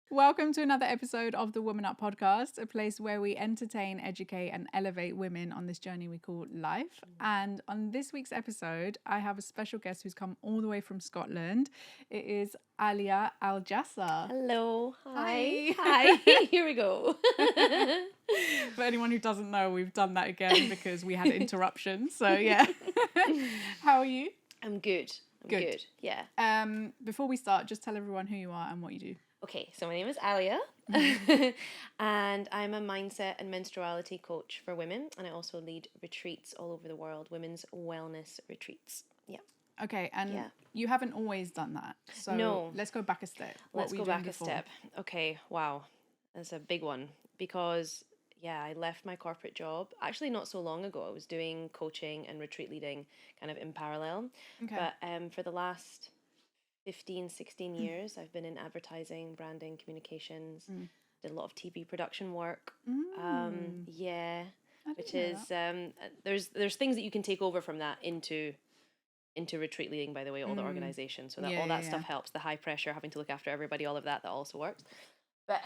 Welcome to another episode of the Woman Up podcast, a place where we entertain, educate, and elevate women on this journey we call life. And on this week's episode, I have a special guest who's come all the way from Scotland. It is Alyah Al Jasser. Hello. Hi. Hi. Here we go. For anyone who doesn't know, we've done that again because we had interruptions. So yeah. How are you? I'm good. I'm good. Yeah. Before we start, just tell everyone who you are and what you do. Okay, so my name is Alyah, and I'm a mindset and menstruality coach for women, and I also lead retreats all over the world, women's wellness retreats. Yeah. Okay, and Yeah. you haven't always done that. So No. let's go back a step. Let's go back a step. Okay, wow. That's a big one because, yeah, I left my corporate job actually not so long ago. I was doing coaching and retreat leading kind of in parallel. Okay. But for the last 15, 16 years, I've been in advertising, branding, communications, did a lot of TV production work. Yeah, which is, there's things that you can take over from that into retreat leading, by the way, all the organization. So that all that stuff helps. The high pressure, having to look after everybody, all of that also works. But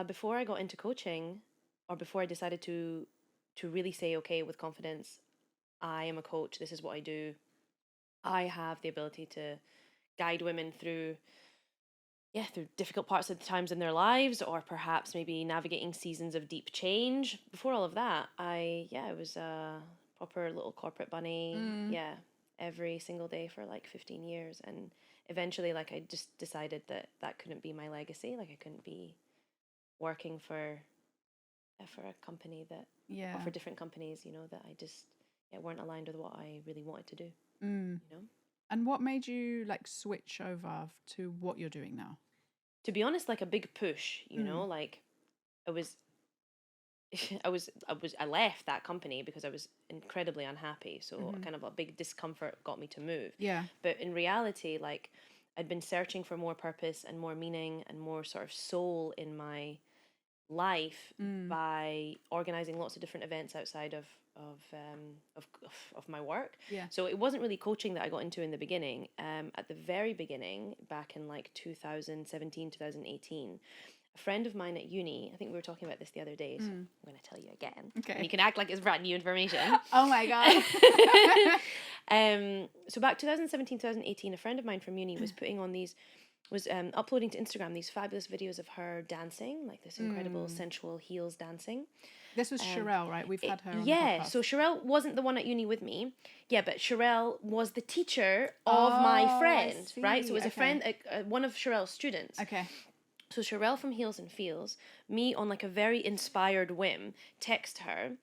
before I got into coaching, or before I decided to really say, okay, with confidence, I am a coach, this is what I do. I have the ability to guide women through difficult parts of the times in their lives, or perhaps maybe navigating seasons of deep change. Before all of that, I was a proper little corporate bunny. Yeah, every single day for like 15 years. And eventually, like, I just decided that couldn't be my legacy. Like, I couldn't be working for a company that, or for different companies, that I just weren't aligned with what I really wanted to do. And what made you like switch over to what you're doing now? To be honest, like a big push, like I left that company because I was incredibly unhappy. So kind of a big discomfort got me to move. Yeah. But in reality, like, I'd been searching for more purpose and more meaning and more sort of soul in my life by organizing lots of different events outside of my work. Yeah. So it wasn't really coaching that I got into in the beginning. At the very beginning, back in like 2017, 2018, a friend of mine at uni, I think we were talking about this the other day, so I'm going to tell you again. Okay. And you can act like it's brand new information. Oh my God. So back 2017, 2018, a friend of mine from uni was putting on uploading to Instagram these fabulous videos of her dancing, like this incredible sensual heels dancing. This was Sherelle, right? We've had her on the Yeah, podcast. so Sherelle wasn't the one at uni with me. Yeah, but Sherelle was the teacher of my friend, right? So it was a friend, one of Sherelle's students. Okay. So Sherelle from Heels and Feels, me on like a very inspired whim, text her.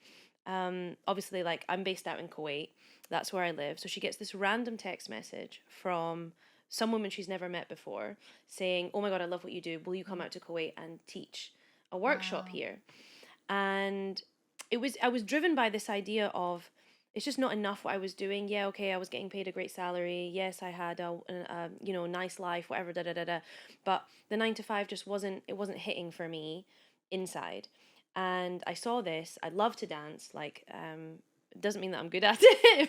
Obviously, like, I'm based out in Kuwait. That's where I live. So she gets this random text message from some woman she's never met before saying, "Oh my God, I love what you do. Will you come out to Kuwait and teach a workshop here?" And I was driven by this idea of, it's just not enough what I was doing. Yeah, okay, I was getting paid a great salary. Yes, I had a nice life, whatever, But the 9 to 5 just wasn't hitting for me inside. And I saw this. I love to dance. Like, it doesn't mean that I'm good at it,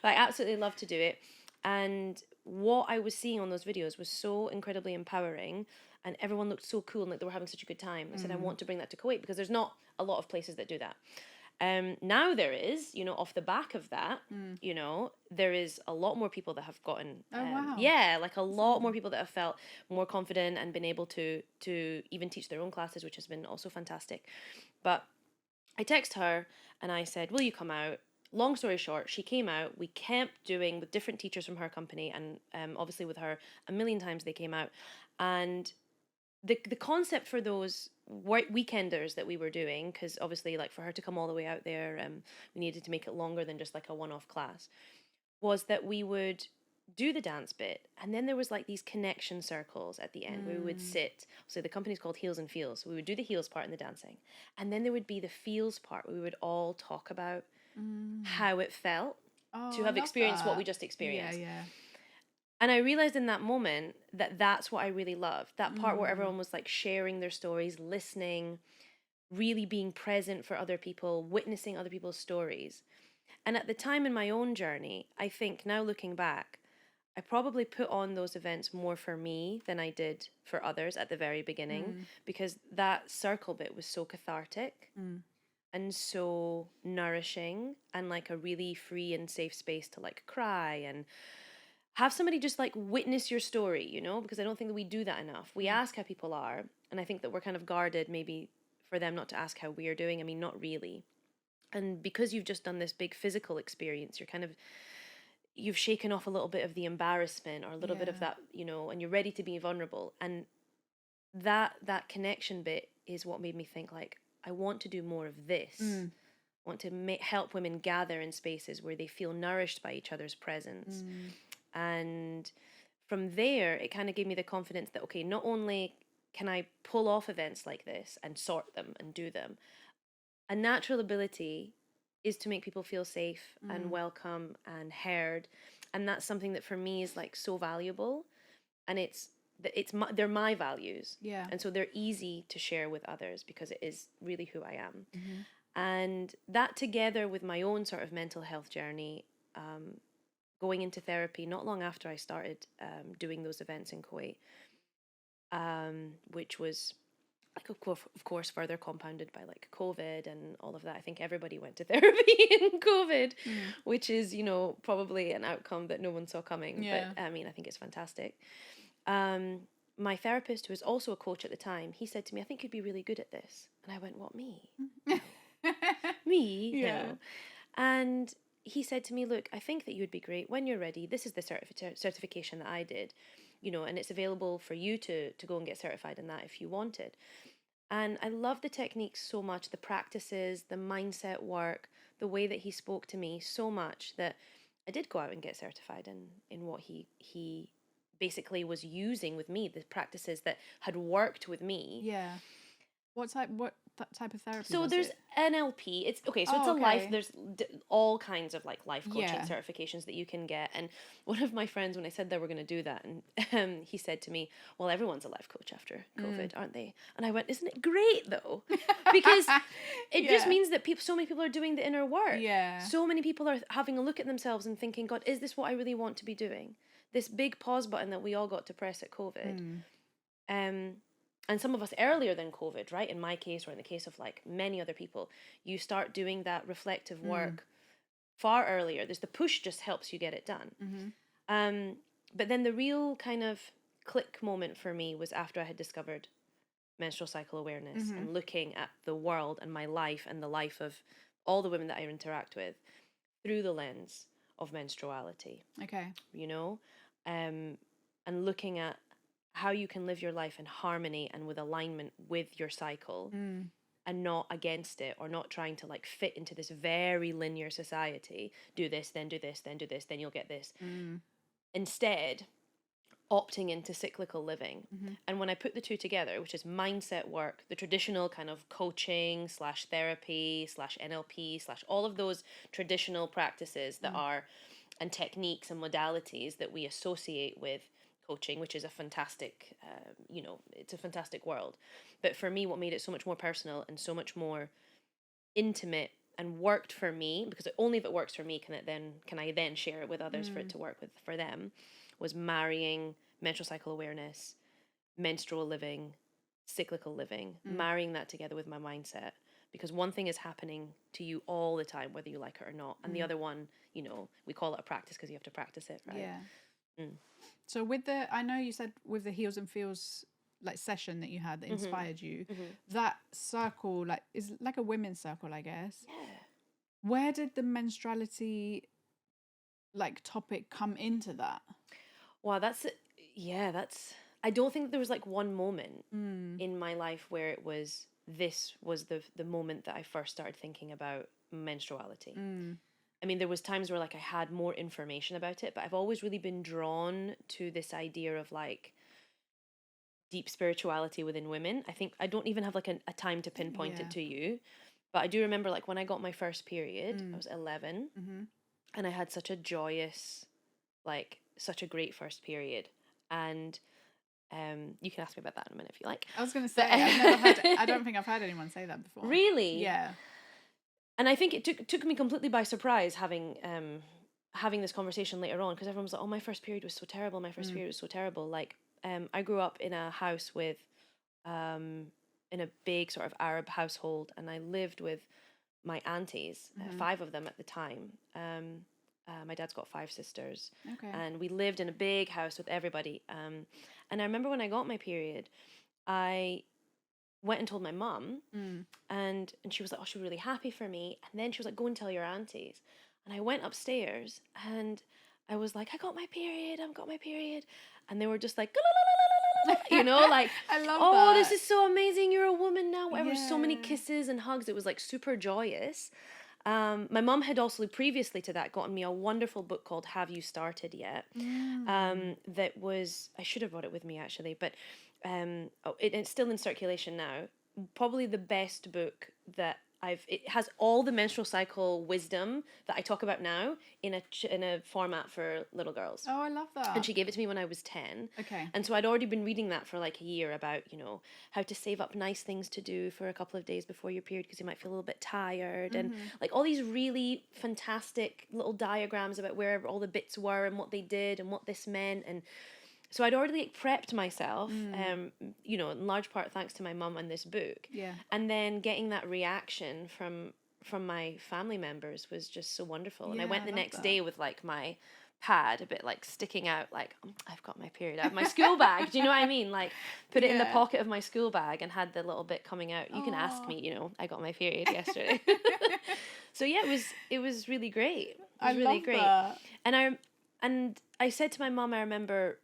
but I absolutely love to do it. And what I was seeing on those videos was so incredibly empowering, and everyone looked so cool and like they were having such a good time. I said, I want to bring that to Kuwait because there's not a lot of places that do that. Now there is, off the back of that, there is a lot more people that have gotten, like a lot more people that have felt more confident and been able to even teach their own classes, which has been also fantastic. But I text her and I said, will you come out? Long story short, she came out. We kept doing with different teachers from her company, and obviously with her a million times they came out. And the concept for those weekenders that we were doing, because obviously, like, for her to come all the way out there, we needed to make it longer than just like a one-off class, was that we would do the dance bit, and then there was like these connection circles at the end where we would sit. So the company's called Heels and Feels. So we would do the heels part in the dancing, and then there would be the feels part where we would all talk about how it felt to have experienced what we just experienced. Yeah. And I realized in that moment that that's what I really loved. That part where everyone was like sharing their stories, listening, really being present for other people, witnessing other people's stories. And at the time in my own journey, I think now looking back, I probably put on those events more for me than I did for others at the very beginning, because that circle bit was so cathartic and so nourishing, and like a really free and safe space to like cry and have somebody just like witness your story, you know, because I don't think that we do that enough. We ask how people are, and I think that we're kind of guarded maybe for them not to ask how we are doing. I mean, not really. And because you've just done this big physical experience, you've shaken off a little bit of the embarrassment or a little bit of that, you know, and you're ready to be vulnerable. And that connection bit is what made me think like, I want to do more of this. I want to help women gather in spaces where they feel nourished by each other's presence. And from there, it kind of gave me the confidence that, okay, not only can I pull off events like this and sort them and do them, a natural ability is to make people feel safe and welcome and heard. And that's something that for me is like so valuable. And they're my values. Yeah. And so they're easy to share with others because it is really who I am. And that together with my own sort of mental health journey, going into therapy not long after I started doing those events in Kuwait, which was like of course further compounded by like COVID and all of that. I think everybody went to therapy in COVID, which is, you know, probably an outcome that no one saw coming. Yeah. But I mean, I think it's fantastic. My therapist, who was also a coach at the time, he said to me, I think you'd be really good at this. And I went, what, me? Me? Yeah. No. And he said to me, look, I think that you would be great when you're ready. This is the certification that I did, you know, and it's available for you to go and get certified in that if you wanted. And I love the techniques so much, the practices, the mindset work, the way that he spoke to me so much that I did go out and get certified in what he basically was using with me, the practices that had worked with me. Yeah. What type of therapy? So was there's it? NLP. It's okay. So it's a life. There's all kinds of like life coaching certifications that you can get. And one of my friends, when I said they were going to do that, and he said to me, "Well, everyone's a life coach after COVID, aren't they?" And I went, "Isn't it great though? Because it just means that so many people are doing the inner work. Yeah. So many people are having a look at themselves and thinking, God, is this what I really want to be doing? This big pause button that we all got to press at COVID." And some of us earlier than COVID, right? In my case, or in the case of like many other people, you start doing that reflective work far earlier. There's the push just helps you get it done. But then the real kind of click moment for me was after I had discovered menstrual cycle awareness and looking at the world and my life and the life of all the women that I interact with through the lens of menstruality. Okay. You know, and looking at how you can live your life in harmony and with alignment with your cycle and not against it, or not trying to like fit into this very linear society. Do this, then do this, then do this, then you'll get this. Instead, opting into cyclical living. And when I put the two together, which is mindset work, the traditional kind of coaching / therapy / NLP / all of those traditional practices that are, and techniques and modalities that we associate with coaching, which is a fantastic, it's a fantastic world. But for me, what made it so much more personal and so much more intimate and worked for me, because only if it works for me can I then share it with others for it to work for them, was marrying menstrual cycle awareness, menstrual living, cyclical living, marrying that together with my mindset. Because one thing is happening to you all the time, whether you like it or not. And the other one, you know, we call it a practice because you have to practice it, right? Yeah. So I know you said with the Heals and Feels like session that you had that inspired you, that circle like is like a women's circle, I guess. Yeah. Where did the menstruality like topic come into that? Wow, I don't think there was like one moment in my life where this was the moment that I first started thinking about menstruality. I mean, there was times where like I had more information about it, but I've always really been drawn to this idea of like deep spirituality within women. I think I don't even have like a time to pinpoint it to you, but I do remember like when I got my first period, I was 11 and I had such a joyous, like such a great first period. And you can ask me about that in a minute if you like. I was going to say, I don't think I've heard anyone say that before. Really? Yeah. And I think it took me completely by surprise having having this conversation later on, because everyone was like, oh, my first period was so terrible. My first period was so terrible. Like, I grew up in a house with, in a big sort of Arab household, and I lived with my aunties, 5 of them at the time. My dad's got 5 sisters, and we lived in a big house with everybody. And I remember when I got my period, I went and told my mum, and she was like, oh, she was really happy for me. And then she was like, go and tell your aunties. And I went upstairs and I was like, I got my period, I've got my period. And they were just like, you know, like, I love oh, that. this is so amazing, you're a woman now, whatever. So many kisses and hugs. It was like super joyous. My mum had also previously to that gotten me a wonderful book called Have You Started Yet? That was, I should have brought it with me actually, but it's still in circulation now. Probably the best book that it has all the menstrual cycle wisdom that I talk about now in a format for little girls. Oh, I love that. And she gave it to me when I was 10. Okay. And so I'd already been reading that for like a year about, you know, how to save up nice things to do for a couple of days before your period because you might feel a little bit tired. And like all these really fantastic little diagrams about where all the bits were and what they did and what this meant. And so I'd already like, prepped myself, you know, in large part thanks to my mum and this book. Yeah. And then getting that reaction from my family members was just so wonderful. And I went the next day with like my pad a bit like sticking out, like, I've got my period, I have my school bag. Do you know what I mean? Like put it in the pocket of my school bag and had the little bit coming out. You can ask me, you know, I got my period yesterday. So yeah, it was really great. It was really great. That. And I said to my mum, I remember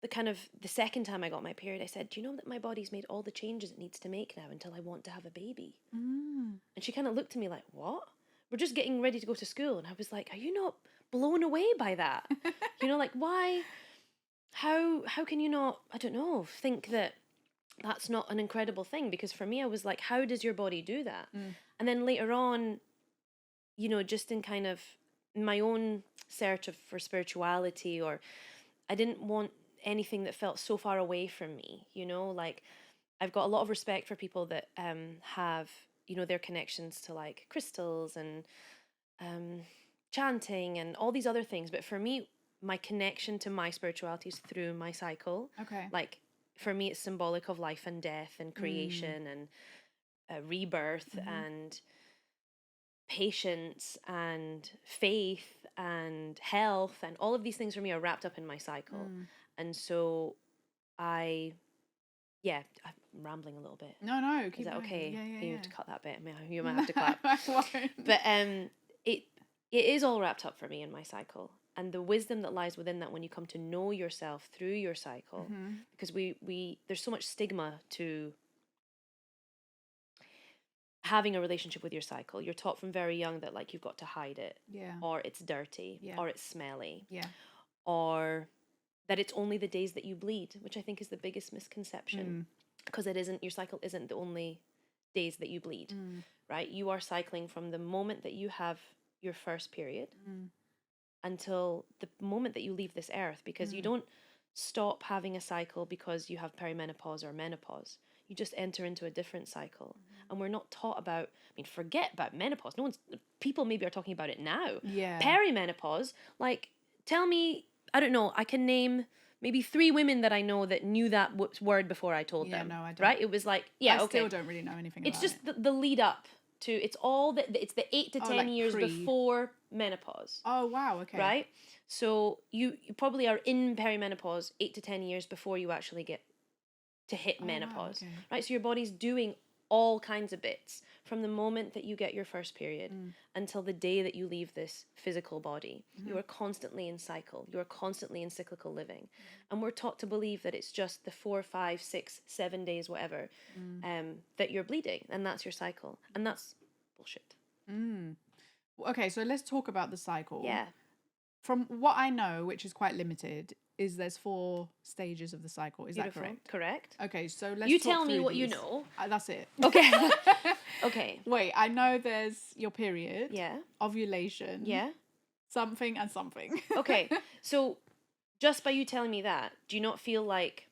the second time I got my period, I said, do you know that my body's made all the changes it needs to make now until I want to have a baby? And she kind of looked at me like, what? We're just getting ready to go to school. And I was like, are you not blown away by that? You know, like, why? How can you not, I don't know, think that that's not an incredible thing? Because for me, I was like, how does your body do that? And then later on, you know, just in kind of my own search for spirituality, or I didn't want anything that felt so far away from me, you know, like I've got a lot of respect for people that have, you know, their connections to like crystals and chanting and all these other things. But for me, my connection to my spirituality is through my cycle. Okay. Like for me, it's symbolic of life and death and creation and rebirth and patience and faith and health, and all of these things for me are wrapped up in my cycle. And so I'm rambling a little bit. No, is that okay? Yeah. You have to cut that bit. You might have to clap. I won't. But it is all wrapped up for me in my cycle, and the wisdom that lies within that when you come to know yourself through your cycle, because we there's so much stigma to having a relationship with your cycle. You're taught from very young that like you've got to hide it, or it's dirty, or it's smelly, or that it's only the days that you bleed, which I think is the biggest misconception, because it isn't, your cycle isn't the only days that you bleed, right? You are cycling from the moment that you have your first period until the moment that you leave this earth, because you don't stop having a cycle because you have perimenopause or menopause. You just enter into a different cycle. And we're not taught about, I mean, forget about menopause. People maybe are talking about it now. Yeah. Perimenopause, like, tell me, I don't know, I can name maybe 3 women that I know that knew that word before I told them. No, I don't. Right? It was like, I still don't really know anything it's about just it. the lead up to, it's the 8 to 10 like years before menopause. Oh, wow, okay. Right? So you probably are in perimenopause 8 to 10 years before you actually get to hit menopause. Wow, okay. Right? So your body's doing all kinds of bits from the moment that you get your first period until the day that you leave this physical body. You are constantly in cycle. You are constantly in cyclical living. And we're taught to believe that it's just the 4, 5, 6, 7 days, whatever, that you're bleeding, and that's your cycle. And that's bullshit. Okay, so let's talk about the cycle. Yeah. From what I know, which is quite limited, is there's 4 stages of the cycle. Is Beautiful. that correct? Correct. Okay, so let's You talk tell me through what you these. know. That's it. Okay. Okay. Wait, I know there's your period. Yeah. Ovulation. Yeah. Something and something. Okay. So just by you telling me that, do you not feel like,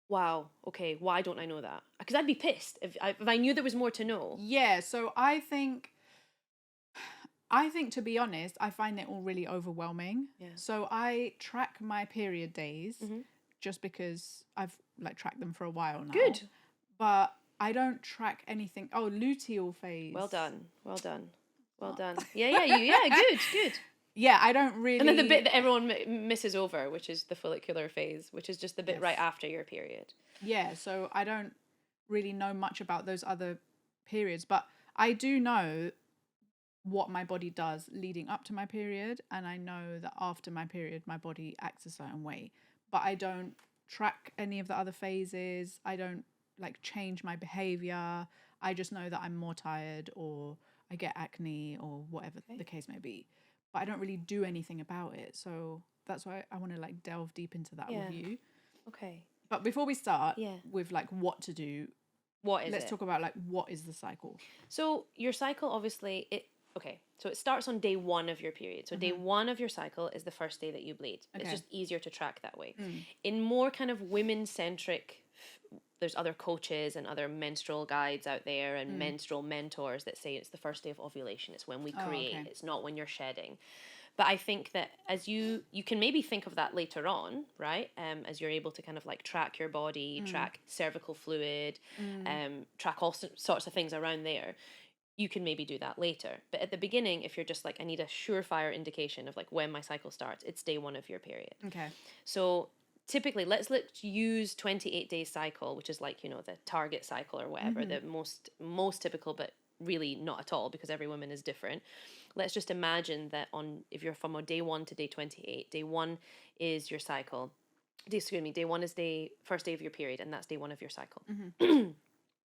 wow, okay, why don't I know that? Because I'd be pissed if I knew there was more to know. Yeah, so I think I think, to be honest, I find it all really overwhelming. Yeah. So I track my period days just because I've like tracked them for a while now. Good. But I don't track anything. Oh, luteal phase. Well done. Well done. Well done. Yeah, good. Yeah, I don't really. And then the bit that everyone misses over, which is the follicular phase, which is just the bit Yes. right after your period. Yeah, so I don't really know much about those other periods, but I do know what my body does leading up to my period, and I know that after my period my body acts a certain way, but I don't track any of the other phases. I don't like change my behavior. I just know that I'm more tired, or I get acne, or whatever the case may be, but I don't really do anything about it. So that's why I want to like delve deep into that with you. Okay. But before we start Yeah. with like what to do, What is let's it? talk about like what is the cycle. So your cycle, obviously, so it starts on day 1 of your period. So day 1 of your cycle is the first day that you bleed. It's just easier to track that way. In more kind of women-centric, there's other coaches and other menstrual guides out there and menstrual mentors that say it's the first day of ovulation. It's when we create. okay. It's not when you're shedding. But I think that as you can maybe think of that later on, right? As you're able to kind of like track your body, track cervical fluid, track all sorts of things around there. You can maybe do that later. But at the beginning, if you're just like, I need a surefire indication of like when my cycle starts, it's day 1 of your period. Okay. So typically, let's use 28 day cycle, which is like, the target cycle or whatever, the most typical, but really not at all, because every woman is different. Let's just imagine that if you're from day 1 to day 28, day 1 is your cycle. Day 1 is the first day of your period, and that's day 1 of your cycle.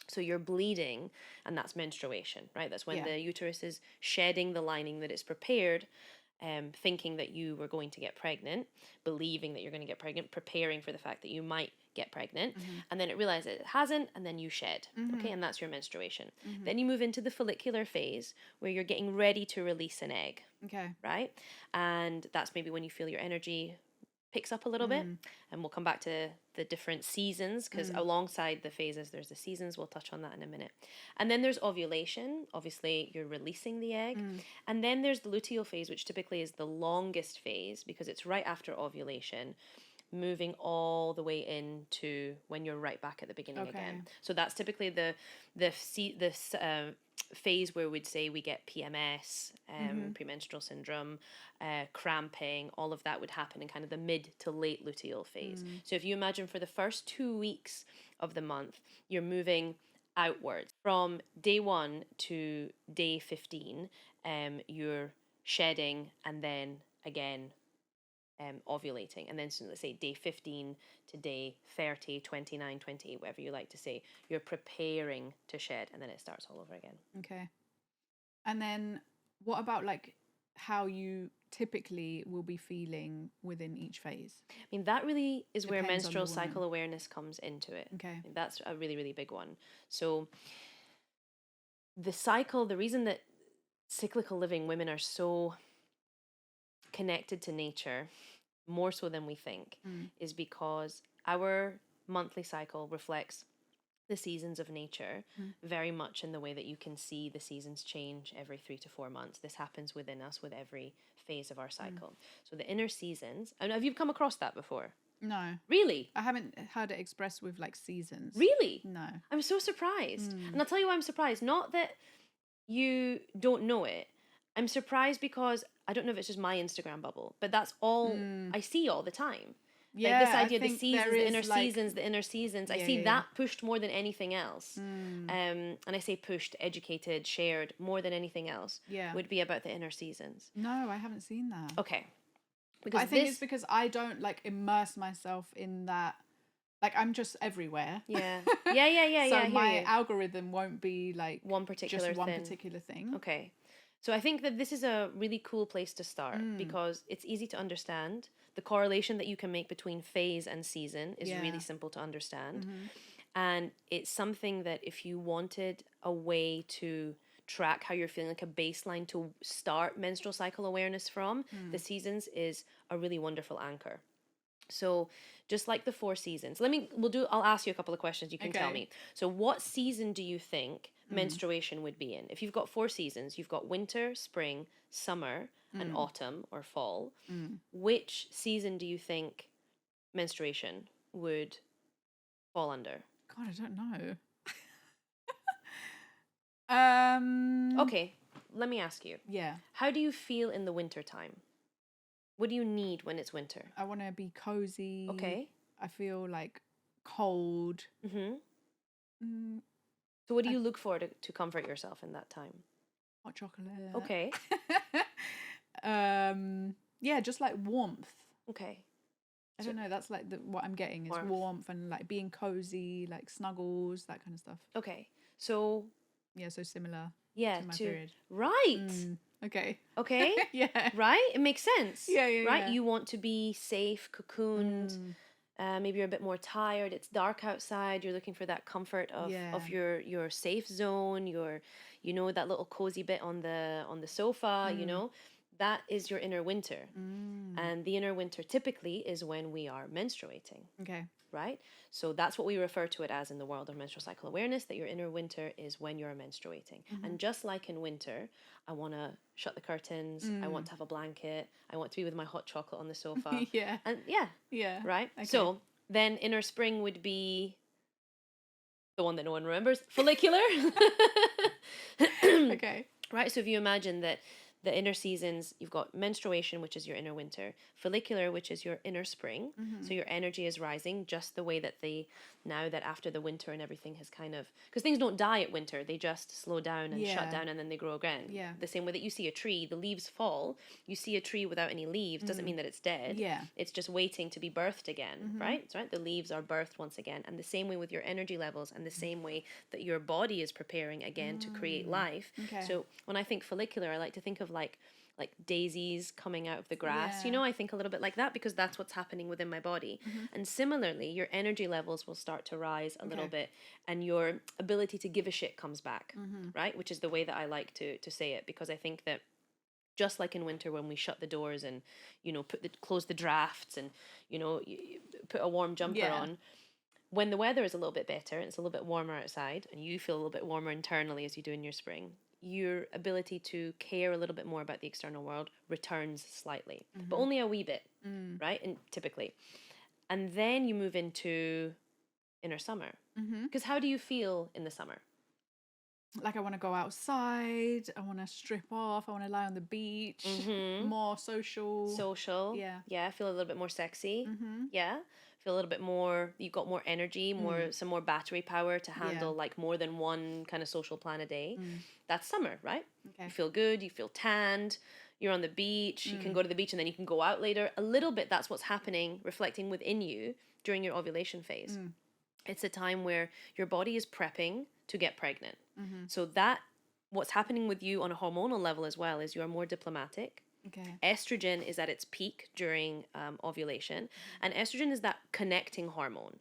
So you're bleeding, and that's menstruation, right? That's when the uterus is shedding the lining that it's prepared, thinking that you were going to get pregnant, believing that you're going to get pregnant, preparing for the fact that you might get pregnant, and then it realizes it hasn't, and then you shed, okay? And that's your menstruation. Then you move into the follicular phase, where you're getting ready to release an egg, Okay. right? And that's maybe when you feel your energy picks up a little bit, and we'll come back to the different seasons, because alongside the phases there's the seasons. We'll touch on that in a minute. And then there's ovulation. Obviously you're releasing the egg. And then there's the luteal phase, which typically is the longest phase because it's right after ovulation, moving all the way into when you're right back at the beginning again. So that's typically the phase where we'd say we get PMS, premenstrual syndrome, cramping. All of that would happen in kind of the mid to late luteal phase. So if you imagine for the first 2 weeks of the month, you're moving outwards from day 1 to day 15. You're shedding, and then again ovulating, and then so let's say day 15 to day 30, 29, 28, whatever you like to say, you're preparing to shed, and then it starts all over again. Okay. And then what about like how you typically will be feeling within each phase? I mean, that really is where Depends on the menstrual woman. cycle awareness comes into it. Okay. That's a really, really big one. So the cycle, the reason that cyclical living women are so connected to nature, more so than we think, is because our monthly cycle reflects the seasons of nature very much in the way that you can see the seasons change every 3 to 4 months. This happens within us with every phase of our cycle. So the inner seasons, and have you come across that before? No. Really? I haven't heard it expressed with like seasons. Really? No. I'm so surprised. And I'll tell you why I'm surprised. Not that you don't know it. I'm surprised because I don't know if it's just my Instagram bubble, but that's all I see all the time. Yeah, like this idea I of the think seasons, there the is, inner like- seasons, the inner seasons. I see that pushed more than anything else. And I say pushed, educated, shared, more than anything else. Yeah. Would be about the inner seasons. No, I haven't seen that. Okay. Because I think it's because I don't like immerse myself in that. Like I'm just everywhere. Yeah. So I my hear you. algorithm won't be like One particular just one thing. particular thing. Okay. So I think that this is a really cool place to start because it's easy to understand. The correlation that you can make between phase and season is really simple to understand. And it's something that if you wanted a way to track how you're feeling, like a baseline to start menstrual cycle awareness from, the seasons is a really wonderful anchor. So just like the 4 seasons, I'll ask you a couple of questions. You can tell Okay. me. So what season do you think menstruation would be in? If you've got 4 seasons, you've got winter, spring, summer, and autumn or fall. Which season do you think menstruation would fall under? God, I don't know. Okay, let me ask you. Yeah. How do you feel in the winter time? What do you need when it's winter? I want to be cozy. Okay. I feel like cold. Mm-hmm. So what do you look for to comfort yourself in that time? Hot chocolate. Okay. Yeah, just like warmth. Okay. I don't know. That's like what I'm getting is warmth and like being cozy, like snuggles, that kind of stuff. Okay. So. Yeah, so similar. Yeah. To my period. Right. Okay. Okay. Yeah. Right. It makes sense. Yeah. Right. Yeah. You want to be safe, cocooned. Maybe you're a bit more tired. It's dark outside. You're looking for that comfort of your safe zone. That little cozy bit on the sofa. That is your inner winter. And the inner winter typically is when we are menstruating. Okay. Right? So that's what we refer to it as in the world of menstrual cycle awareness, that your inner winter is when you're menstruating. And just like in winter, I want to shut the curtains. I want to have a blanket. I want to be with my hot chocolate on the sofa. Yeah. And yeah. Right? Okay. So then inner spring would be the one that no one remembers, follicular. Okay. Right? So if you imagine that the inner seasons, you've got menstruation, which is your inner winter, follicular, which is your inner spring. So your energy is rising just the way that now that after the winter and everything has kind of, because things don't die at winter, they just slow down and shut down and then they grow again. Yeah. The same way that you see a tree, the leaves fall, you see a tree without any leaves, doesn't mean that it's dead. Yeah. It's just waiting to be birthed again, right? So, right? The leaves are birthed once again. And the same way with your energy levels and the same way that your body is preparing again to create life. Okay. So when I think follicular, I like to think of like daisies coming out of the grass. Yeah. I think a little bit like that because that's what's happening within my body. And similarly, your energy levels will start to rise a little bit and your ability to give a shit comes back, right? Which is the way that I like to say it, because I think that just like in winter when we shut the doors and, close the drafts and, put a warm jumper on, when the weather is a little bit better and it's a little bit warmer outside and you feel a little bit warmer internally as you do in your spring, your ability to care a little bit more about the external world returns slightly, but only a wee bit, right? And typically. And then you move into inner summer. Because how do you feel in the summer? Like I want to go outside, I want to strip off, I want to lie on the beach, more social. Yeah, feel a little bit more sexy. Yeah, feel a little bit more, you've got more energy, some more battery power to handle like more than one kind of social plan a day. That's summer, right? Okay. You feel good, you feel tanned, you're on the beach, you can go to the beach and then you can go out later. A little bit, that's what's happening, reflecting within you during your ovulation phase. It's a time where your body is prepping to get pregnant. So that what's happening with you on a hormonal level as well is you're more diplomatic. Okay. Estrogen is at its peak during ovulation, and estrogen is that connecting hormone,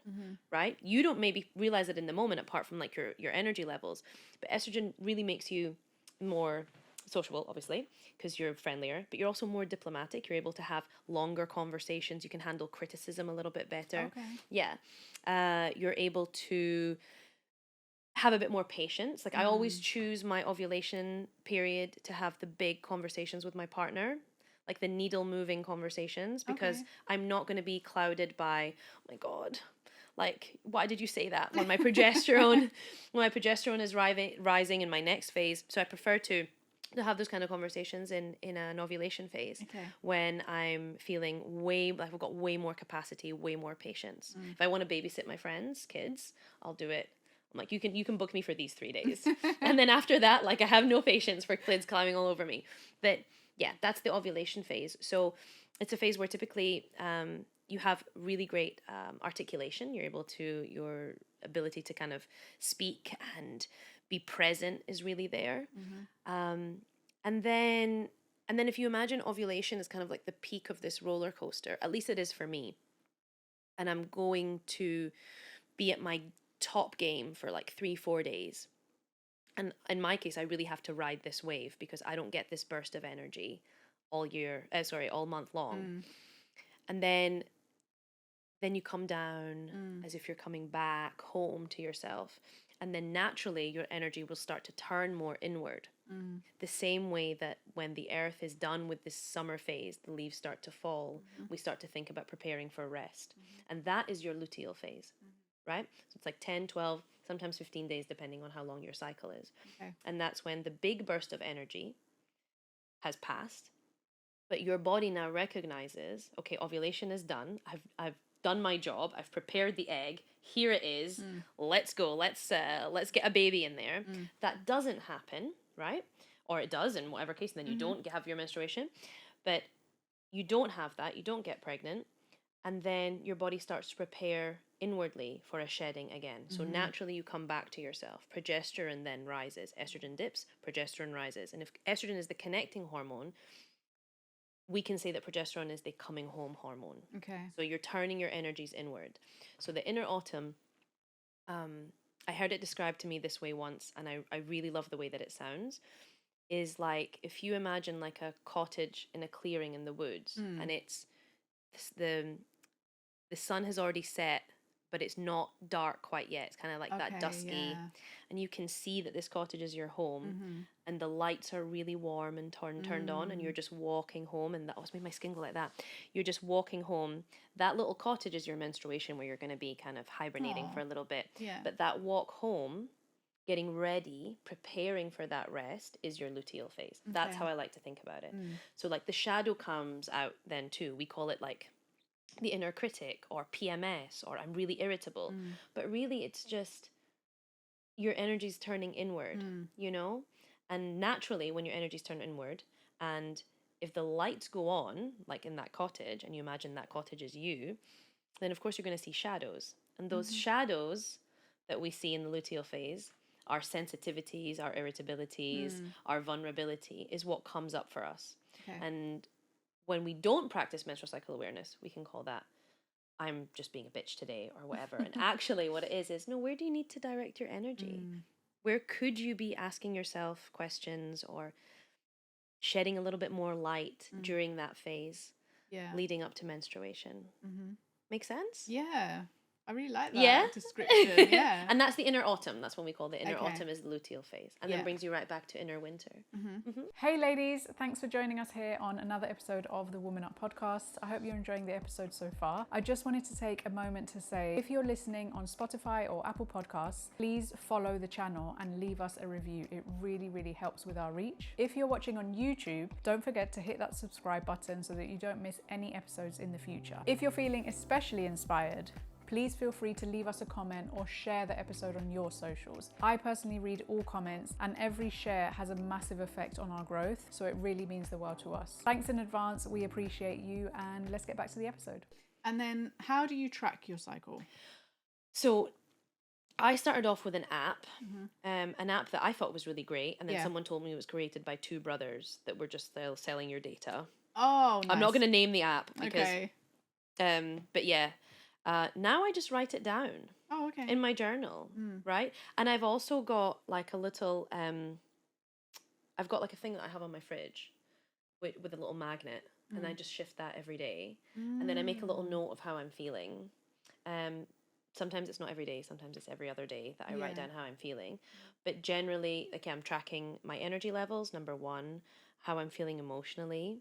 right? You don't maybe realize it in the moment apart from like your energy levels, but estrogen really makes you more sociable, obviously, because you're friendlier, but you're also more diplomatic. You're able to have longer conversations. You can handle criticism a little bit better. Okay. Yeah. You're able to have a bit more patience. Like I always choose my ovulation period to have the big conversations with my partner, like the needle moving conversations, because I'm not going to be clouded by, oh my God, like, why did you say that? When my progesterone is rising in my next phase. So I prefer to have those kind of conversations in an ovulation phase when I'm feeling like I've got way more capacity, way more patience. If I want to babysit my friends' kids, I'll do it. I'm like, you can book me for these 3 days. And then after that, like I have no patience for kids climbing all over me. But yeah, that's the ovulation phase. So it's a phase where typically you have really great articulation. Your ability to kind of speak and be present is really there. And then if you imagine ovulation is kind of like the peak of this roller coaster, at least it is for me. And I'm going to be at my top game for like 3-4 days. And in my case, I really have to ride this wave because I don't get this burst of energy all month long. And then then you come down as if you're coming back home to yourself. And then naturally your energy will start to turn more inward. The same way that when the earth is done with this summer phase, the leaves start to fall, we start to think about preparing for rest. And that is your luteal phase, right? So it's like 10, 12, sometimes 15 days, depending on how long your cycle is. Okay. And that's when the big burst of energy has passed, but your body now recognizes, okay, ovulation is done. I've done my job. I've prepared the egg. Here it is. Let's go. Let's get a baby in there. That doesn't happen, right? Or it does in whatever case, and then you don't have your menstruation. But you don't have that. You don't get pregnant. And then your body starts to prepare inwardly for a shedding again. So naturally you come back to yourself. Progesterone then rises. Estrogen dips, progesterone rises. And if estrogen is the connecting hormone, we can say that progesterone is the coming home hormone. Okay. So you're turning your energies inward. So the inner autumn, I heard it described to me this way once, and I really love the way that it sounds, is like if you imagine like a cottage in a clearing in the woods, and it's the sun has already set, but it's not dark quite yet. It's kind of like that dusky, and you can see that this cottage is your home, and the lights are really warm and turned on, and you're just walking home, and that always made my skin go like that. You're just walking home. That little cottage is your menstruation, where you're going to be kind of hibernating for a little bit. Yeah. But that walk home, getting ready, preparing for that rest, is your luteal phase. That's how I like to think about it. So like the shadow comes out then too. We call it like the inner critic or PMS or I'm really irritable. But really it's just your energy's turning inward, you know? And naturally when your energy's turned inward, and if the lights go on, like in that cottage, and you imagine that cottage is you, then of course you're going to see shadows. And those shadows that we see in the luteal phase, our sensitivities, our irritabilities, our vulnerability, is what comes up for us. Okay. And when we don't practice menstrual cycle awareness, we can call that, I'm just being a bitch today or whatever. And actually what it is, no, where do you need to direct your energy? Where could you be asking yourself questions or shedding a little bit more light during that phase leading up to menstruation? Make sense? Yeah. I really like that description. Yeah. And that's the inner autumn. That's when we call the inner autumn is the luteal phase. And then brings you right back to inner winter. Hey ladies, thanks for joining us here on another episode of the Woman Up podcast. I hope you're enjoying the episode so far. I just wanted to take a moment to say, if you're listening on Spotify or Apple Podcasts, please follow the channel and leave us a review. It really, really helps with our reach. If you're watching on YouTube, don't forget to hit that subscribe button so that you don't miss any episodes in the future. If you're feeling especially inspired, please feel free to leave us a comment or share the episode on your socials. I personally read all comments, and every share has a massive effect on our growth, so it really means the world to us. Thanks in advance, we appreciate you, and let's get back to the episode. And then, how do you track your cycle? So I started off with an app that I thought was really great, and then someone told me it was created by two brothers that were just selling your data. Oh, nice. I'm not going to name the app because, but yeah. Now I just write it down in my journal, right? And I've also got like a little, I've got like a thing that I have on my fridge with a little magnet, and I just shift that every day. And then I make a little note of how I'm feeling. Sometimes it's not every day, sometimes it's every other day that I write down how I'm feeling. But generally, like I'm tracking my energy levels, number one, how I'm feeling emotionally.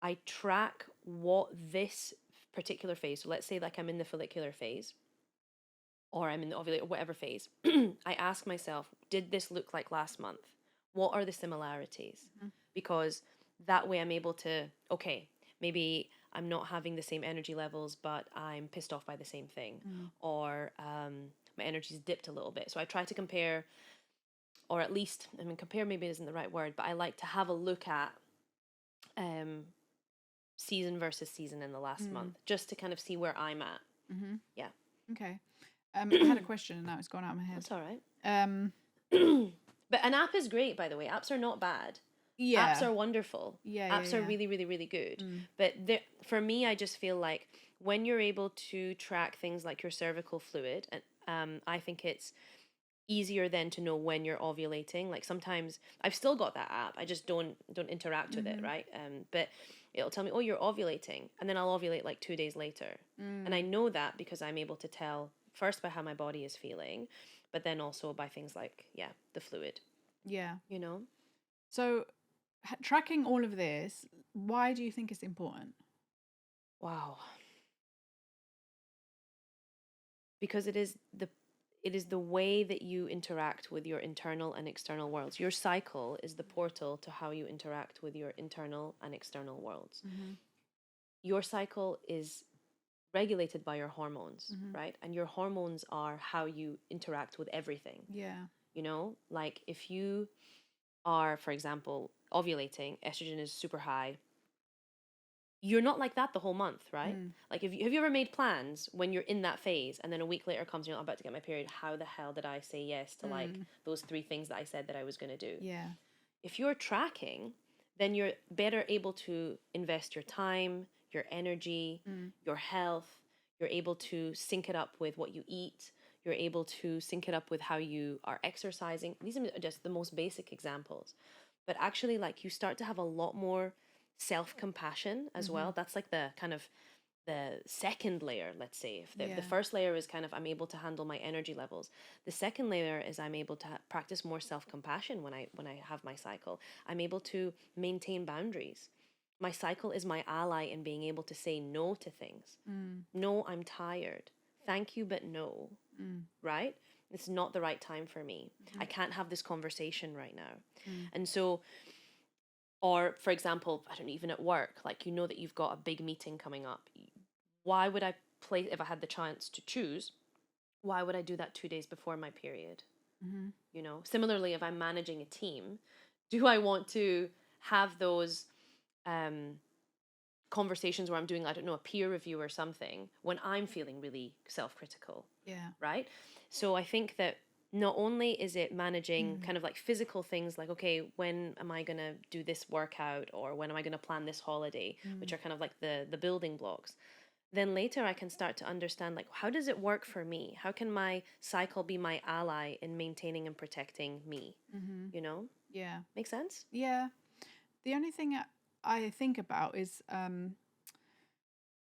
I track what this particular phase, so let's say like I'm in the follicular phase or I'm in the ovulate or whatever phase, I ask myself, did this look like last month? What are the similarities? Because that way I'm able to, okay, maybe I'm not having the same energy levels, but I'm pissed off by the same thing, or my energy's dipped a little bit. So I try to compare, or at least, I mean, compare maybe isn't the right word, but I like to have a look at season versus season in the last month, just to kind of see where I'm at. Yeah. Okay. I had a question and now it's gone out of my head. That's all right. But an app is great, by the way. Apps are not bad. Yeah. Apps are wonderful. Apps are really, really, really good. But for me, I just feel like when you're able to track things like your cervical fluid, and I think it's easier then to know when you're ovulating. Like sometimes I've still got that app, I just don't interact with it, right? But It'll tell me, oh, you're ovulating. And then I'll ovulate like 2 days later. And I know that because I'm able to tell first by how my body is feeling, but then also by things like, the fluid, Yeah. you know? So tracking all of this, why do you think it's important? Wow. Because it is the way that you interact with your internal and external worlds. Your cycle is the portal to how you interact with your internal and external worlds. Your cycle is regulated by your hormones, right? And your hormones are how you interact with everything. Yeah. You know, like if you are, for example, ovulating, estrogen is super high. You're not like that the whole month, right? Like, have you ever made plans when you're in that phase and then a week later comes, I'm about to get my period. How the hell did I say yes to like those 3 things that I said that I was going to do? Yeah. If you're tracking, then you're better able to invest your time, your energy, your health. You're able to sync it up with what you eat. You're able to sync it up with how you are exercising. These are just the most basic examples. But actually, like, you start to have a lot more self-compassion as well. That's like the kind of the second layer, let's say. If the first layer is kind of, I'm able to handle my energy levels. The second layer is I'm able to practice more self-compassion when I have my cycle. I'm able to maintain boundaries. My cycle is my ally in being able to say no to things. No, I'm tired. Thank you, but no. Right? It's not the right time for me. I can't have this conversation right now. And so, or for example, I don't know, even at work, like, you know that you've got a big meeting coming up. Why would I if I had the chance to choose, why would I do that 2 days before my period? You know, similarly, if I'm managing a team, do I want to have those conversations where I'm doing, I don't know, a peer review or something when I'm feeling really self-critical? Yeah. Right? So I think that not only is it managing kind of like physical things like, okay, when am I going to do this workout, or when am I going to plan this holiday, which are kind of like the building blocks. Then later I can start to understand, like, how does it work for me? How can my cycle be my ally in maintaining and protecting me? You know? Yeah. Make sense? Yeah. The only thing I think about is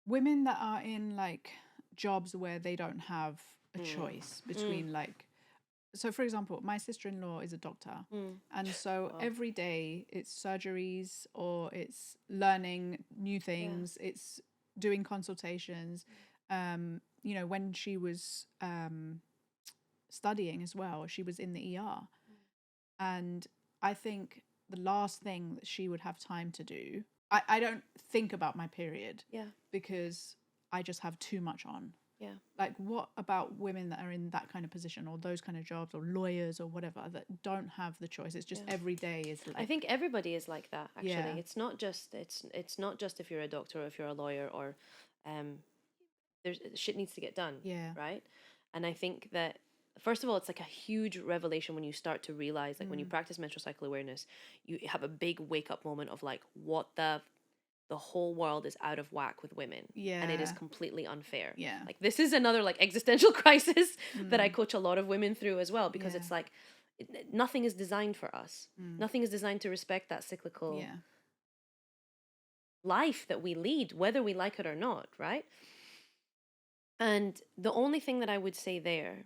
women that are in like jobs where they don't have a choice between like, so for example, my sister-in-law is a doctor, and so every day it's surgeries or it's learning new things, it's doing consultations. You know, when she was studying as well, she was in the ER, and I think the last thing that she would have time to do, I don't think about my period, because I just have too much on. Yeah. Like, what about women that are in that kind of position, or those kind of jobs, or lawyers or whatever, that don't have the choice? It's just every day is like, I think everybody is like that, actually. Yeah. It's not just if you're a doctor or if you're a lawyer, or there's shit needs to get done. Yeah. Right? And I think that, first of all, it's like a huge revelation when you start to realize, like, when you practice menstrual cycle awareness, you have a big wake up moment of like, what the whole world is out of whack with women. And it is Yeah. completely unfair. Yeah. Like, this is another like existential crisis that I coach a lot of women through as well, because it's like, nothing is designed for us. Nothing is designed to respect that cyclical life that we lead, whether we like it or not, right? And the only thing that I would say there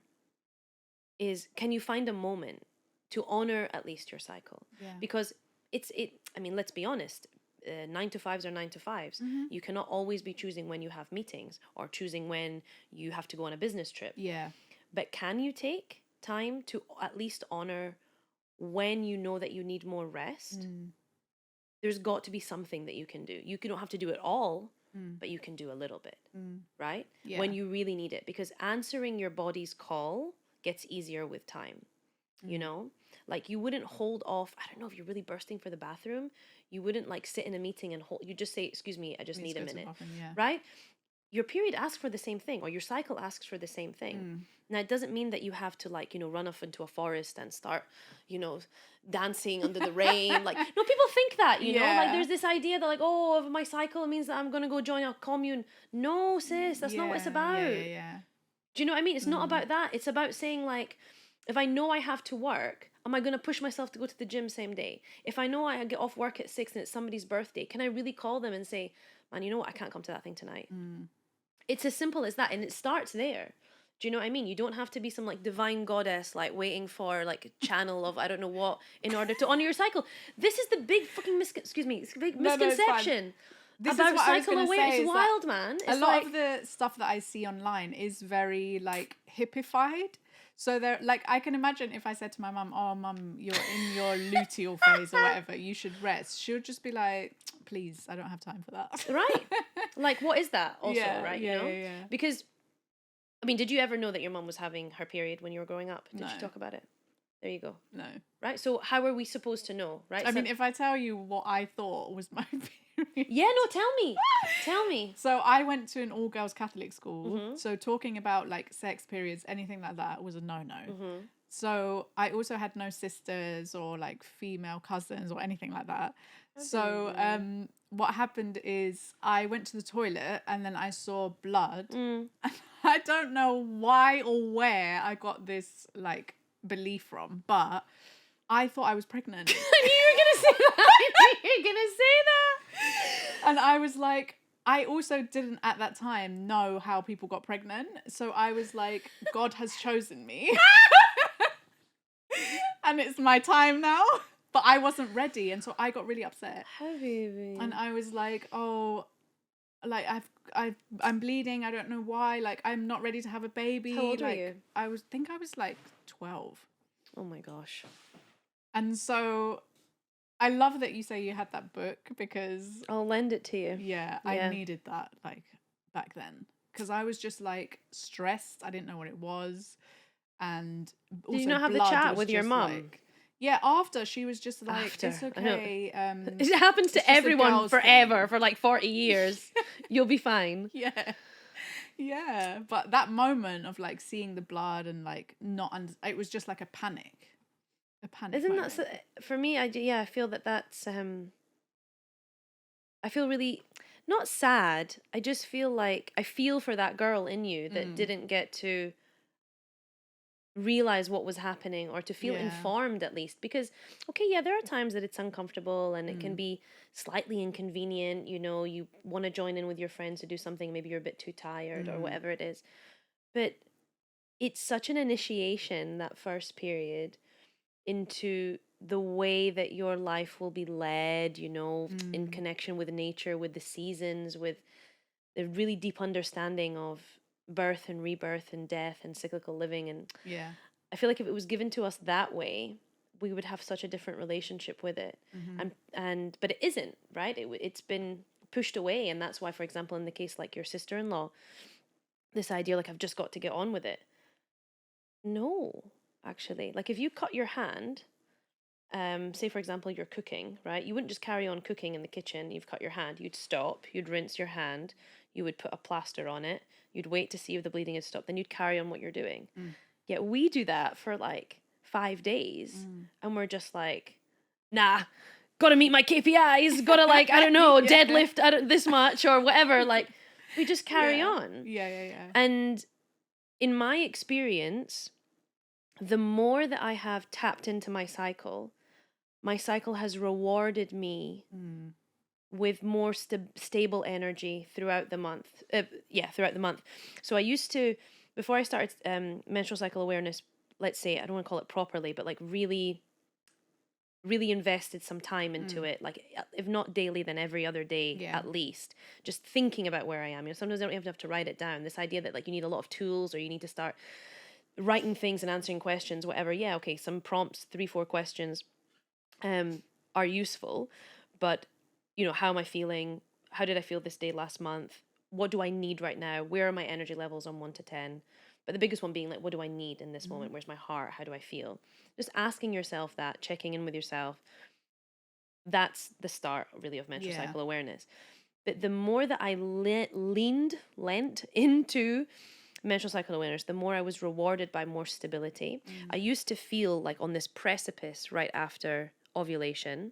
is, can you find a moment to honor at least your cycle? Yeah. Because I mean, let's be honest, 9 to 5s are 9 to 5s. You cannot always be choosing when you have meetings or choosing when you have to go on a business trip. Yeah. But can you take time to at least honor when you know that you need more rest? There's got to be something that you can do. You don't have to do it all, but you can do a little bit, right? Yeah. When you really need it. Because answering your body's call gets easier with time, you know? Like, you wouldn't hold off, I don't know, if you're really bursting for the bathroom, you wouldn't like sit in a meeting and you just say, excuse me, I just need a minute, right? Your period asks for the same thing, or your cycle asks for the same thing. Now, it doesn't mean that you have to, like, you know, run off into a forest and start, you know, dancing under the rain. Like, no, people think that, you know, like, there's this idea that, like, oh, if my cycle means that I'm going to go join a commune. No, sis, that's not what it's about. Yeah. Do you know what I mean? It's not about that. It's about saying, like, if I know I have to work, Am I going to push myself to go to the gym same day? If I know I get off work at 6 and it's somebody's birthday, can I really call them and say, man, you know what? I can't come to that thing tonight. It's as simple as that. And it starts there. Do you know what I mean? You don't have to be some like divine goddess, like waiting for like a channel of I don't know what in order to honor your cycle. This is the big fucking misconception. This about is what I was cycle gonna awareness. say, It's is wild, man. It's a lot of the stuff that I see online is very like hippified. So they're like, I can imagine if I said to my mum, "Oh, mum, you're in your luteal phase or whatever, you should rest." She'll just be like, "Please, I don't have time for that." Right. Like, what is that also, right? Yeah, You know? yeah. Because, I mean, did you ever know that your mum was having her period when you were growing up? Did No. she talk about it? There you go. No. Right? So how are we supposed to know, right? I mean, if I tell you what I thought was my period. Yeah, no, tell me. Tell me. So I went to an all-girls Catholic school. So talking about like sex periods, anything like that was a no-no. So I also had no sisters or like female cousins or anything like that. So what happened is I went to the toilet and then I saw blood. And I don't know why or where I got this like belief from, but I thought I was pregnant. I knew you were gonna say that. I knew you were gonna say that. And I was like, I also didn't at that time know how people got pregnant. So I was like, God has chosen me. And it's my time now. But I wasn't ready. And so I got really upset. Habibi. And I was like, oh, like I'm bleeding. I don't know why. Like, I'm not ready to have a baby. How old were like, you? I think I was like 12. Oh my gosh. And so I love that you say you had that book because I'll lend it to you. yeah, I needed that like back then because I was just like stressed. I didn't know what it was. And also Did you not have the blood chat was with your just, mum? like, yeah, after she was just like, After, it's I okay. It happens it's to just a everyone girl's forever thing. for like 40 years. You'll be fine. Yeah. Yeah. But that moment of like seeing the blood and like it was just like a panic. A panic. Isn't moment. that so, for me? I feel that's I feel really not sad. I just feel like I feel for that girl in you that didn't get to realize what was happening or to feel informed at least, because okay, yeah, there are times that it's uncomfortable and it can be slightly inconvenient, you know, you want to join in with your friends to do something, maybe you're a bit too tired or whatever it is, but it's such an initiation, that first period, into the way that your life will be led, you know, in connection with nature, with the seasons, with the really deep understanding of birth and rebirth and death and cyclical living. And yeah. I feel like if it was given to us that way, we would have such a different relationship with it. And but it isn't, right? It's been pushed away. And that's why, for example, in the case like your sister-in-law, this idea like I've just got to get on with it. No, actually, like if you cut your hand, say for example you're cooking, right? You wouldn't just carry on cooking in the kitchen. You've cut your hand. You'd stop. You'd rinse your hand. You would put a plaster on it. You'd wait to see if the bleeding had stopped. Then you'd carry on what you're doing. Yet we do that for like 5 days, and we're just like, nah, gotta meet my KPIs. Gotta like I don't know, deadlift this much or whatever. Like we just carry on. Yeah. And in my experience, the more that I have tapped into my cycle has rewarded me with more stable energy throughout the month. Throughout the month. So I used to, before I started menstrual cycle awareness, let's say, I don't want to call it properly, but like really, really invested some time into it. Like if not daily, then every other day at least. Just thinking about where I am. You know, sometimes I don't even have to write it down. This idea that like you need a lot of tools or you need to start writing things and answering questions, whatever. Yeah, okay, some prompts, 3-4 questions are useful, but you know, how am I feeling? How did I feel this day last month? What do I need right now? Where are my energy levels on 1 to 10? But the biggest one being like, what do I need in this moment? Where's my heart? How do I feel? Just asking yourself that, checking in with yourself. That's the start really of menstrual cycle awareness. But the more that I lent into menstrual cycle awareness, the more I was rewarded by more stability. I used to feel like on this precipice right after ovulation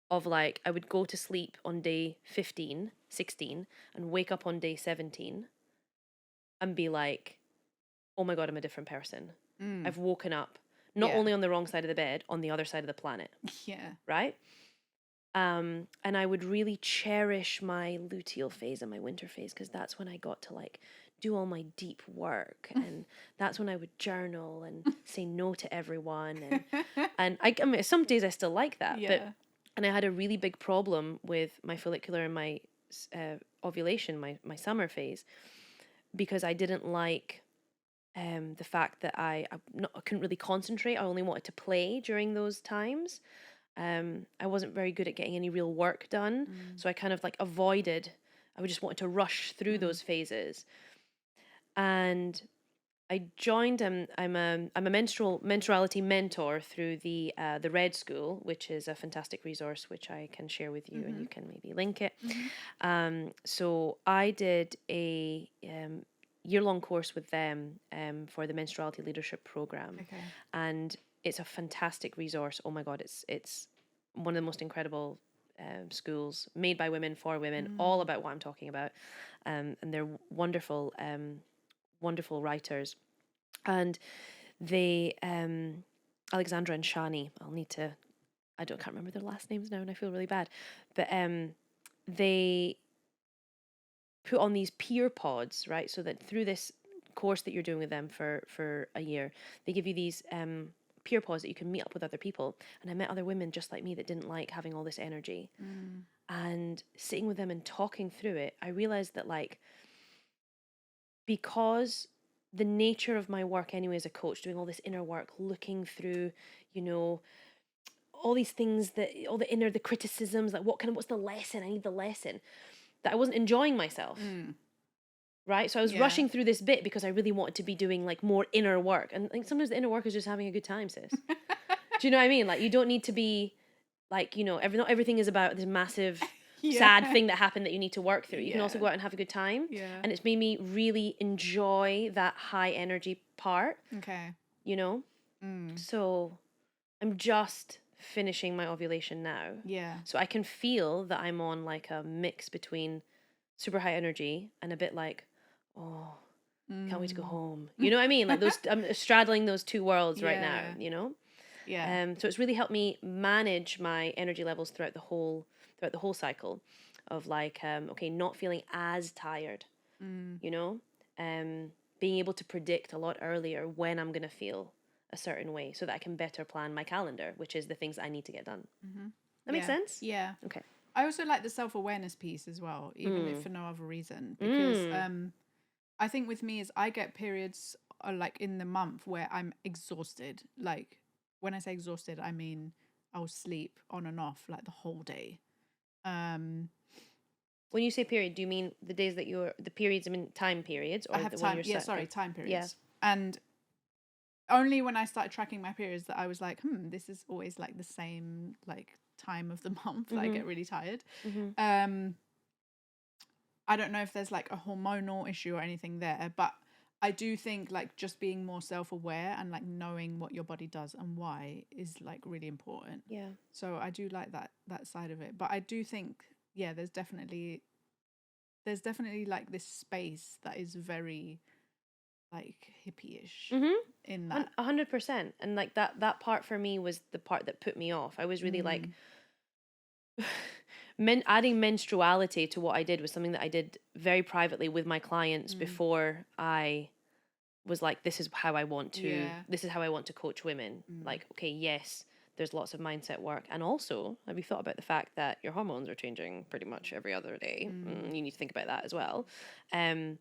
of like, I would go to sleep on day 15, 16 and wake up on day 17 and be like, oh my God, I'm a different person. I've woken up. not only on the wrong side of the bed, on the other side of the planet. Yeah. Right? And I would really cherish my luteal phase and my winter phase, because that's when I got to like do all my deep work, and that's when I would journal and say no to everyone, and I mean, some days I still like that, and I had a really big problem with my follicular and my ovulation, my summer phase, because I didn't like the fact that I couldn't really concentrate. I only wanted to play during those times. I wasn't very good at getting any real work done. So I kind of like avoided, I would just wanted to rush through those phases. And I joined, I'm a menstruality mentor through the Red School, which is a fantastic resource, which I can share with you, and you can maybe link it. So I did a year-long course with them for the Menstruality Leadership Program. Okay. And it's a fantastic resource. Oh my God, it's one of the most incredible schools made by women for women, all about what I'm talking about. And they're wonderful, wonderful writers. And they, Alexandra and Shani, I can't remember their last names now, and I feel really bad. But they put on these peer pods, right? So that through this course that you're doing with them for a year, they give you these peer pods that you can meet up with other people. And I met other women just like me that didn't like having all this energy. And sitting with them and talking through it, I realized that like, because the nature of my work anyway as a coach, doing all this inner work, looking through, you know, all these things, the criticisms, like what's the lesson? I need the lesson. That I wasn't enjoying myself. Right? So I was rushing through this bit because I really wanted to be doing like more inner work. And like sometimes the inner work is just having a good time, sis. Do you know what I mean? Like you don't need to be like, you know, not everything is about this massive sad thing that happened that you need to work through. You can also go out and have a good time. And it's made me really enjoy that high energy part. Okay. You know? So I'm just finishing my ovulation now. Yeah. So I can feel that I'm on like a mix between super high energy and a bit like, oh, can't wait to go home. You know what I mean? Like those, I'm straddling those two worlds right now, you know? Yeah. So it's really helped me manage my energy levels throughout the whole cycle of like, okay, not feeling as tired, you know? Being able to predict a lot earlier when I'm going to feel a certain way so that I can better plan my calendar, which is the things I need to get done. That makes sense? Yeah. Okay. I also like the self-awareness piece as well, even if for no other reason, because I think with me is I get periods like in the month where I'm exhausted. Like when I say exhausted, I mean I'll sleep on and off like the whole day. When you say period, do you mean the days that the periods, I mean time periods, or I have when time. you're Time periods. And only when I started tracking my periods that I was like, this is always like the same like time of the month that I get really tired. I don't know if there's like a hormonal issue or anything there, but I do think like just being more self-aware and like knowing what your body does and why is like really important. Yeah. So I do like that side of it, but I do think there's definitely like this space that is very like hippie-ish in that. 100%. And like that part for me was the part that put me off. I was really like adding menstruality to what I did was something that I did very privately with my clients before I was like, this is how I want to coach women. Like, okay, yes, there's lots of mindset work. And also, have you thought about the fact that your hormones are changing pretty much every other day? You need to think about that as well. And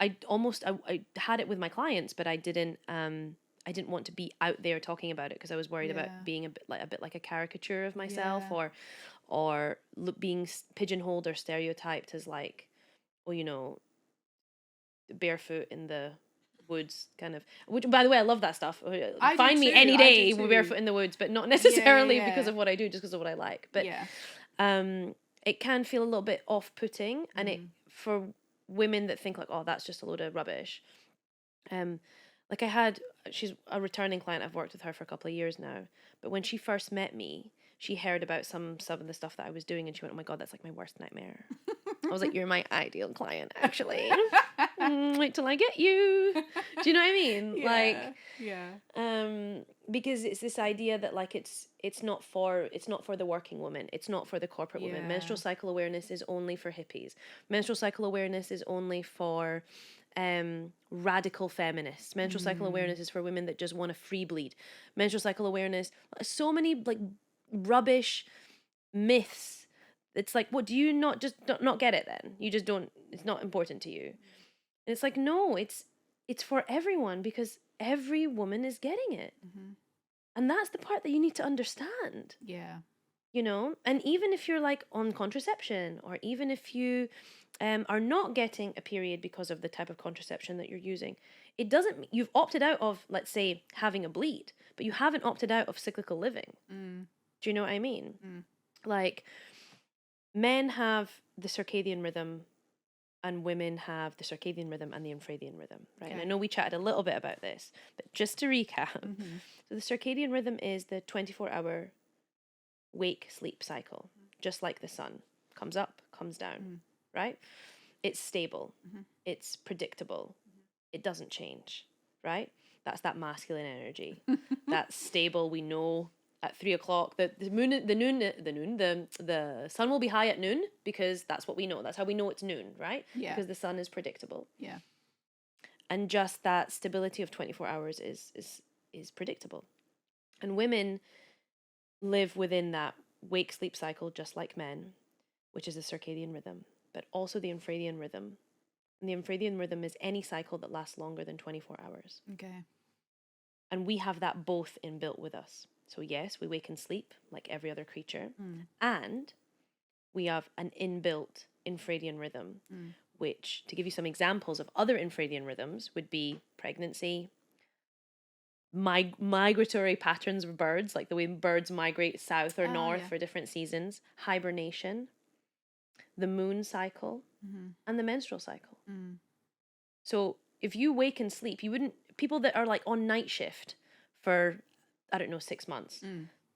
I had it with my clients, but I didn't want to be out there talking about it because I was worried about being a bit like a caricature of myself or being pigeonholed or stereotyped as like, well, you know, barefoot in the woods kind of, which by the way I love that stuff. Find me any day barefoot in the woods, but not necessarily because of what I do, just because of what I like. But it can feel a little bit off-putting, and it for women that think like, oh, that's just a load of rubbish. Like she's a returning client. I've worked with her for a couple of years now, but when she first met me, she heard about some of the stuff that I was doing, and she went, oh my God, that's like my worst nightmare. I was like, you're my ideal client, actually. Wait till I get you. Do you know what I mean? Like, because it's this idea that like it's not for the working woman. It's not for the corporate woman. Menstrual cycle awareness is only for hippies. Menstrual cycle awareness is only for radical feminists. Menstrual cycle awareness is for women that just want to free bleed. Menstrual cycle awareness, so many like rubbish myths. It's like, what, do you not get it then? You just don't, it's not important to you. And it's like, no, it's for everyone, because every woman is getting it. And that's the part that you need to understand. Yeah. You know, and even if you're like on contraception, or even if you are not getting a period because of the type of contraception that you're using, it doesn't, you've opted out of, let's say, having a bleed, but you haven't opted out of cyclical living. Do you know what I mean? Like, men have the circadian rhythm and women have the circadian rhythm and the infradian rhythm, right? Okay. And I know we chatted a little bit about this, but just to recap, so the circadian rhythm is the 24-hour wake-sleep cycle, just like the sun. Comes up, comes down, right? It's stable. It's predictable. It doesn't change, right? That's that masculine energy. That's stable. We know at 3 o'clock the sun will be high at noon, because that's what we know. That's how we know it's noon, right? Yeah. Because the sun is predictable. Yeah. And just that stability of 24 hours is predictable. And women live within that wake-sleep cycle just like men, which is the circadian rhythm, but also the infradian rhythm. And the infradian rhythm is any cycle that lasts longer than 24 hours. Okay. And we have that both inbuilt with us. So yes, we wake and sleep like every other creature. And we have an inbuilt infradian rhythm, which, to give you some examples of other infradian rhythms, would be pregnancy, migratory patterns of birds, like the way birds migrate south or north for different seasons, hibernation, the moon cycle, and the menstrual cycle. So if you wake and sleep, you wouldn't, people that are like on night shift for, I don't know, 6 months,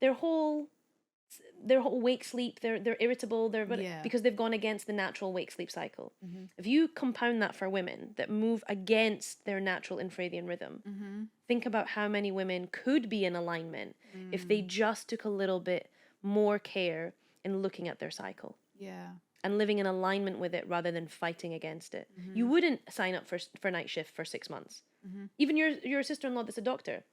their whole wake sleep, they're irritable, because they've gone against the natural wake sleep cycle. If you compound that for women that move against their natural infradian rhythm, think about how many women could be in alignment if they just took a little bit more care in looking at their cycle. Yeah. And living in alignment with it rather than fighting against it. You wouldn't sign up for night shift for 6 months. Even your sister-in-law that's a doctor,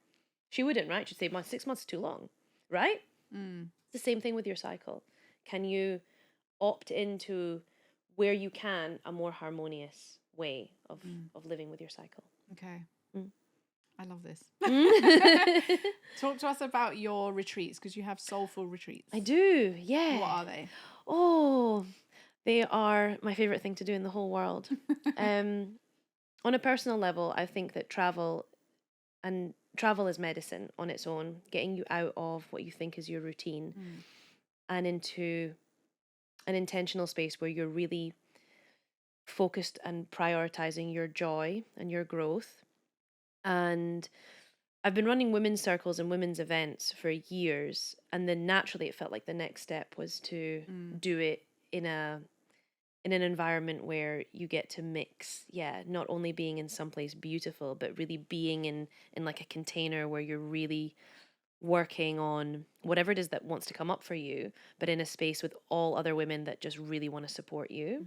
she wouldn't, right? She'd say, my 6 months is too long, right? It's the same thing with your cycle. Can you opt into, where you can, a more harmonious way of living with your cycle? Okay. I love this. Talk to us about your retreats, because you have soulful retreats. I do, yeah. What are they? Oh, they are my favorite thing to do in the whole world. On a personal level, I think that travel is medicine on its own, getting you out of what you think is your routine and into an intentional space where you're really focused and prioritizing your joy and your growth. And I've been running women's circles and women's events for years, and then naturally it felt like the next step was to do it in an environment where you get to mix, not only being in someplace beautiful, but really being in like a container where you're really working on whatever it is that wants to come up for you, but in a space with all other women that just really want to support you.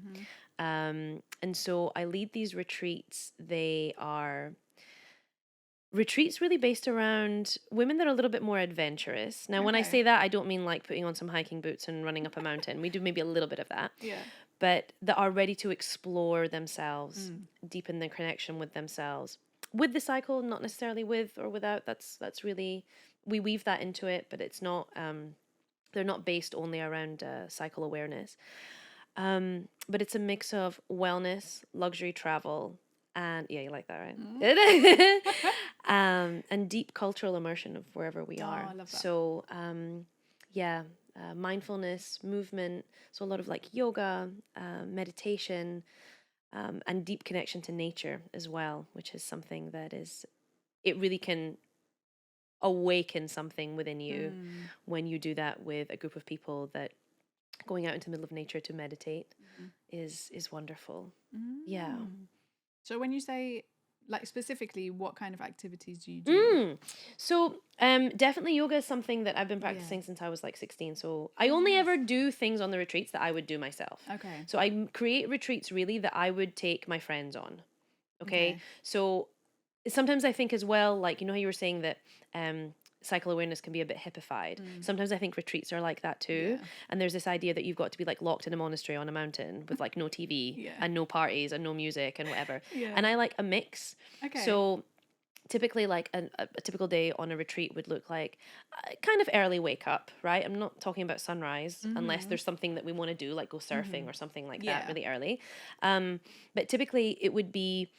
And so I lead these retreats. They are retreats really based around women that are a little bit more adventurous. Now, when I say that, I don't mean like putting on some hiking boots and running up a mountain. We do maybe a little bit of that. Yeah. But that are ready to explore themselves, deepen their connection with themselves, with the cycle, not necessarily with or without. That's really, we weave that into it, but it's not, they're not based only around cycle awareness. But it's a mix of wellness, luxury travel, and you like that, right? And deep cultural immersion of wherever we are. I love that. So, mindfulness, movement, so a lot of like yoga, meditation, and deep connection to nature as well, which is something that it really can awaken something within you when you do that with a group of people that going out into the middle of nature to meditate is wonderful. Yeah. So when you say, like, specifically, what kind of activities do you do? So definitely yoga is something that I've been practicing since I was like 16. So I only ever do things on the retreats that I would do myself. Okay. So I create retreats really that I would take my friends on. Okay. So sometimes I think as well, like, you know how you were saying that cycle awareness can be a bit hippified. Sometimes I think retreats are like that too. And there's this idea that you've got to be like locked in a monastery on a mountain with like no TV and no parties and no music and whatever. And I like a mix. Okay. So typically like a typical day on a retreat would look like kind of early wake up, right? I'm not talking about sunrise unless there's something that we want to do, like go surfing or something like that really early. But typically it would be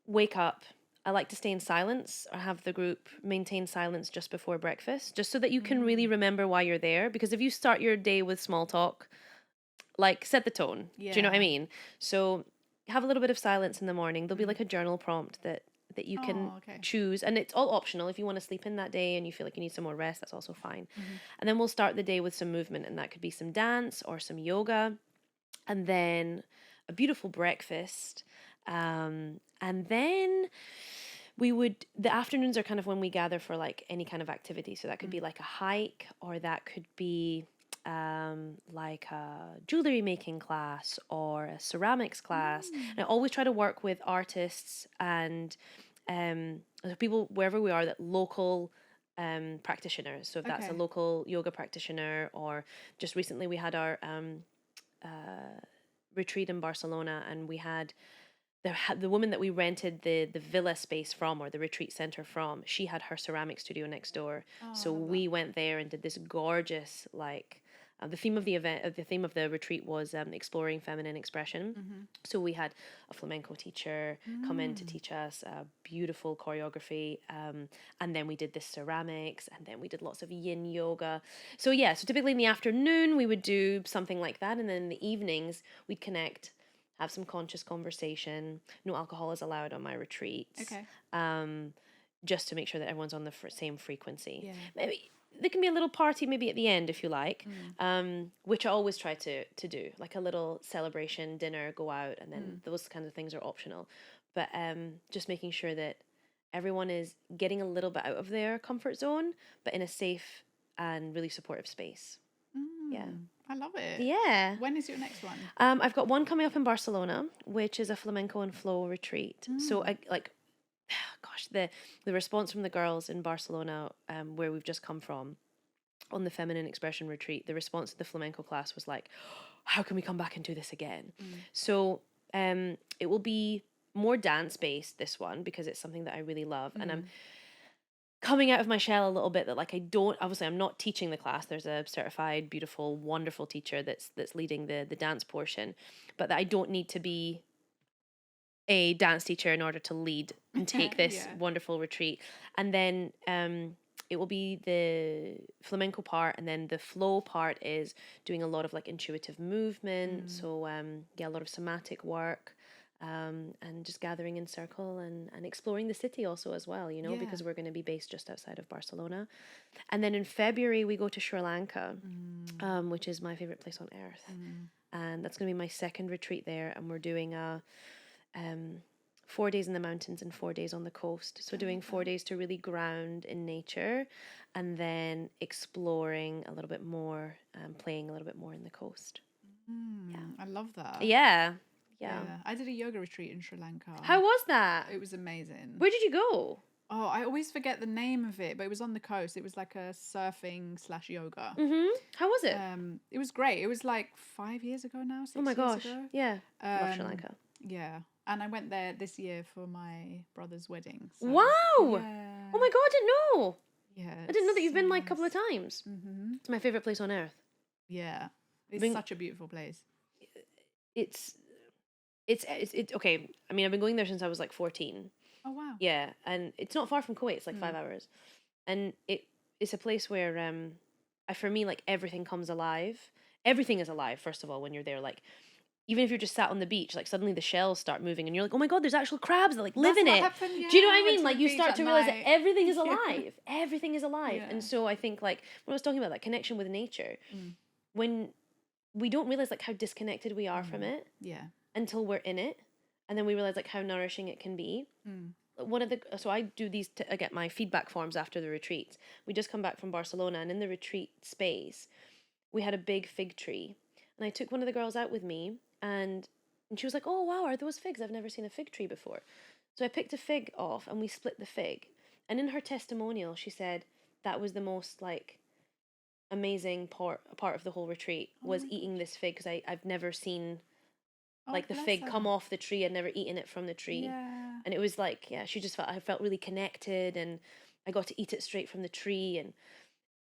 wake up. I like to stay in silence or have the group maintain silence just before breakfast, just so that you can really remember why you're there. Because if you start your day with small talk, like set the tone. Do you know what I mean? So have a little bit of silence in the morning. There'll be like a journal prompt that you can choose, and it's all optional. If you want to sleep in that day and you feel like you need some more rest, that's also fine. And then we'll start the day with some movement, and that could be some dance or some yoga, and then a beautiful breakfast, and then the afternoons are kind of when we gather for like any kind of activity. So that could be like a hike, or that could be like a jewelry making class or a ceramics class. And I always try to work with artists and people wherever we are, that local practitioners. So if that's a local yoga practitioner, or just recently we had our retreat in Barcelona, and we had the woman that we rented the villa space from, or the retreat center from, she had her ceramic studio next door. So we went there and did this gorgeous, like, the theme of the retreat was exploring feminine expression. So we had a flamenco teacher come in to teach us beautiful choreography, and then we did this ceramics, and then we did lots of yin yoga. So so typically in the afternoon we would do something like that, and then in the evenings we'd connect, have some conscious conversation. No alcohol is allowed on my retreats. Just to make sure that everyone's on the same frequency. Maybe there can be a little party maybe at the end if you like, which I always try to do, like a little celebration dinner, go out, and then those kinds of things are optional. But just making sure that everyone is getting a little bit out of their comfort zone, but in a safe and really supportive space. I love it. Yeah. When is your next one? I've got one coming up in Barcelona, which is a flamenco and flow retreat. So I like, gosh, the response from the girls in Barcelona, where we've just come from, on the feminine expression retreat, the response to the flamenco class was like, how can we come back and do this again? So it will be more dance based, this one, because it's something that I really love, and I'm coming out of my shell a little bit, that like I'm not teaching the class. There's a certified, beautiful, wonderful teacher that's leading the dance portion, but that I don't need to be a dance teacher in order to lead and take this wonderful retreat. And then it will be the flamenco part, and then the flow part is doing a lot of like intuitive movement. So a lot of somatic work. And just gathering in circle and exploring the city also as well, because we're going to be based just outside of Barcelona. And then in February, we go to Sri Lanka, which is my favorite place on earth. And that's going to be my second retreat there. And we're doing 4 days in the mountains and 4 days on the coast. So doing 4 days to really ground in nature, and then exploring a little bit more, playing a little bit more in the coast. I love that. Yeah. I did a yoga retreat in Sri Lanka. How was that? It was amazing. Where did you go? Oh, I always forget the name of it, but it was on the coast. It was like a surfing/yoga. How was it? It was great. It was like 5 years ago now, 6 Oh my years gosh. ago. Yeah. Love Sri Lanka. Yeah. And I went there this year for my brother's wedding. So, wow. Yeah. Oh my God, I didn't know. Yeah. I didn't know that you've been like a couple of times. It's my favorite place on earth. Yeah. It's such a beautiful place. It's okay. I mean, I've been going there since I was like 14. Oh, wow. Yeah. And it's not far from Kuwait. It's like 5 hours. And it's a place where, for me, like everything comes alive. Everything is alive, first of all, when you're there. Like, even if you're just sat on the beach, like suddenly the shells start moving and you're like, oh my God, there's actual crabs that like live in it. Happened, yeah. Do you know what I mean? Like you start to realize that everything is alive. Everything is alive. Yeah. And so I think like when I was talking about that connection with nature, when we don't realize like how disconnected we are from it Yeah. until we're in it, and then we realize like how nourishing it can be. So I do these I get my feedback forms after the retreats. We just come back from Barcelona, and in the retreat space we had a big fig tree, and I took one of the girls out with me, and she was like, oh wow, are those figs? I've never seen a fig tree before. So I picked a fig off and we split the fig, and in her testimonial she said that was the most like amazing part of the whole retreat was eating this fig, because I've never seen like the fig come off the tree. I'd never eaten it from the tree. Yeah. And it was like, yeah, she just I felt really connected, and I got to eat it straight from the tree.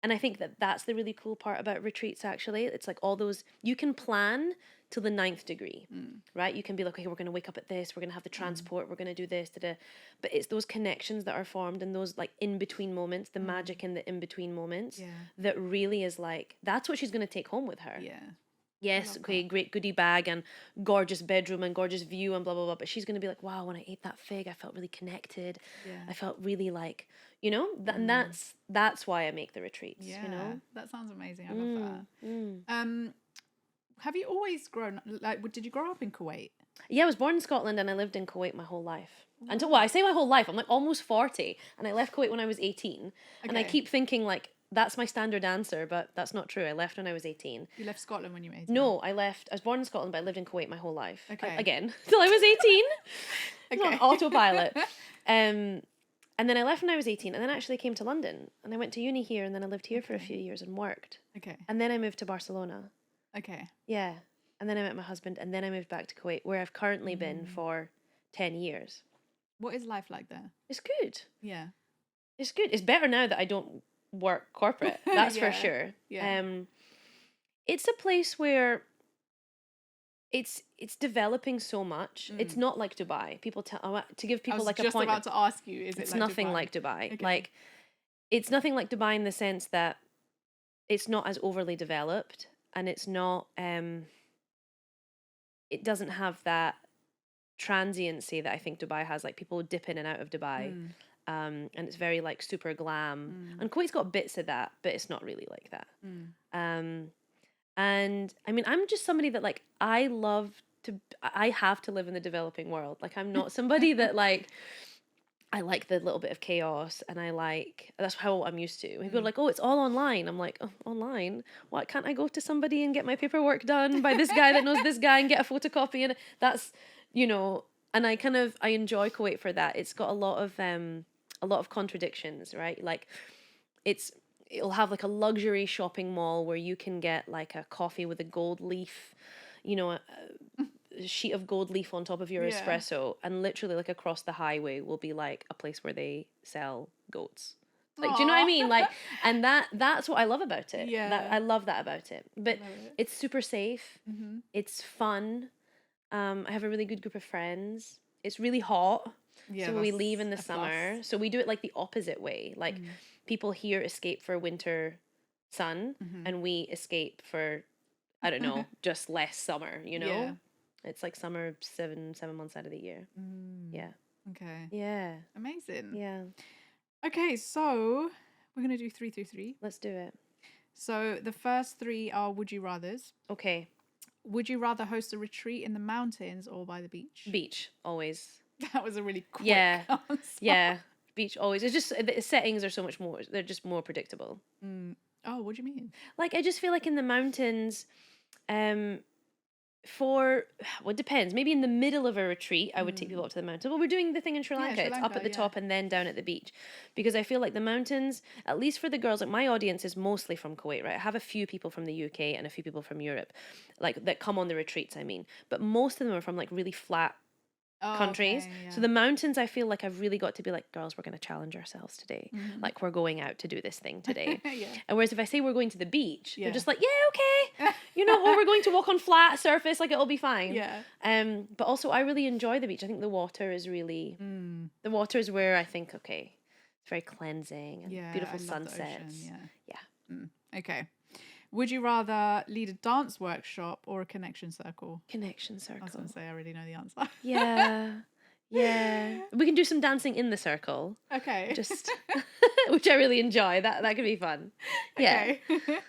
And I think that's the really cool part about retreats, actually. It's like all those, you can plan to the 9th degree, right? You can be like, okay, we're going to wake up at this, we're going to have the transport, we're going to do this, da-da. But it's those connections that are formed and those like in-between moments, the magic in the in-between moments, that really is like, that's what she's going to take home with her. Yeah. Yes, okay, great goodie bag and gorgeous bedroom and gorgeous view and blah, blah, blah. But she's going to be like, wow, when I ate that fig, I felt really connected. Yeah. I felt really like, you know, and that's why I make the retreats, Yeah. you know? That sounds amazing. I love that. Have you always grown, like, did you grow up in Kuwait? Yeah, I was born in Scotland and I lived in Kuwait my whole life. Until, well, I say my whole life, I'm like almost 40, and I left Kuwait when I was 18. And I keep thinking like, that's my standard answer, but that's not true. I left when I was 18. You left Scotland when you were 18? No, I was born in Scotland, but I lived in Kuwait my whole life. Okay. Again, till I was 18. Okay. On autopilot. And then I left when I was 18, and then I actually came to London, and I went to uni here, and then I lived here for a few years and worked. Okay. And then I moved to Barcelona. Okay. Yeah. And then I met my husband, and then I moved back to Kuwait, where I've currently been for 10 years. What is life like there? It's good. Yeah. It's good. It's better now that I don't work corporate. That's for sure. Yeah. It's a place where it's developing so much. It's not like Dubai. People tell to give people like a point. I was just about to ask you, is it it's like nothing Dubai? like Dubai. Okay. Like, it's nothing like Dubai in the sense that it's not as overly developed, and it's not it doesn't have that transiency that I think Dubai has. Like, people dip in and out of Dubai. And it's very like super glam, and Kuwait's got bits of that, but it's not really like that. And I mean, I'm just somebody that like, I have to live in the developing world. Like, I'm not somebody that like, I like the little bit of chaos, and that's how I'm used to. People are like, oh, it's all online. I'm like, oh, online? Why can't I go to somebody and get my paperwork done by this guy that knows this guy and get a photocopy? And that's, you know, and I enjoy Kuwait for that. It's got a lot of contradictions, right? Like, it'll have like a luxury shopping mall where you can get like a coffee with a gold leaf, you know, a sheet of gold leaf on top of your espresso, and literally like across the highway will be like a place where they sell goats. Like, do you know what I mean? Like, and that's what I love about it. Yeah. I love that about it. But it's super safe. It's fun. I have a really good group of friends. It's really hot. Yeah, so we leave in the summer. plus. So we do it like the opposite way. Like, people here escape for winter sun, and we escape for, I don't know, just less summer, you know? Yeah. It's like summer 7 months out of the year. Yeah. Okay. Yeah. Amazing. Yeah. Okay, so we're going to do 3 through 3. Let's do it. So the first 3 are would you rathers. Okay. Would you rather host a retreat in the mountains or by the beach? Beach, always. That was a really quick answer. Yeah. Beach, always. It's just, the settings are so much more, they're just more predictable. Oh, what do you mean? Like, I just feel like in the mountains, well, it depends. Maybe in the middle of a retreat, I would take people up to the mountain. Well, we're doing the thing in Sri Lanka. It's up at the top and then down at the beach. Because I feel like the mountains, at least for the girls, like my audience is mostly from Kuwait, right? I have a few people from the UK and a few people from Europe, like that come on the retreats, I mean. But most of them are from like really flat countries. Okay, yeah. So the mountains, I feel like I've really got to be like, girls, we're going to challenge ourselves today. Like, we're going out to do this thing today. And whereas if I say we're going to the beach, they're just like, yeah, okay. You know, or we're going to walk on flat surface, like it'll be fine. Yeah. But also I really enjoy the beach. I think the water is really, the water is where I think, okay, it's very cleansing and beautiful sunsets. Okay. Would you rather lead a dance workshop or a connection circle? Connection circle. I was going to say, I already know the answer. Yeah. We can do some dancing in the circle. Okay. Just, which I really enjoy. That could be fun. Yeah. Okay.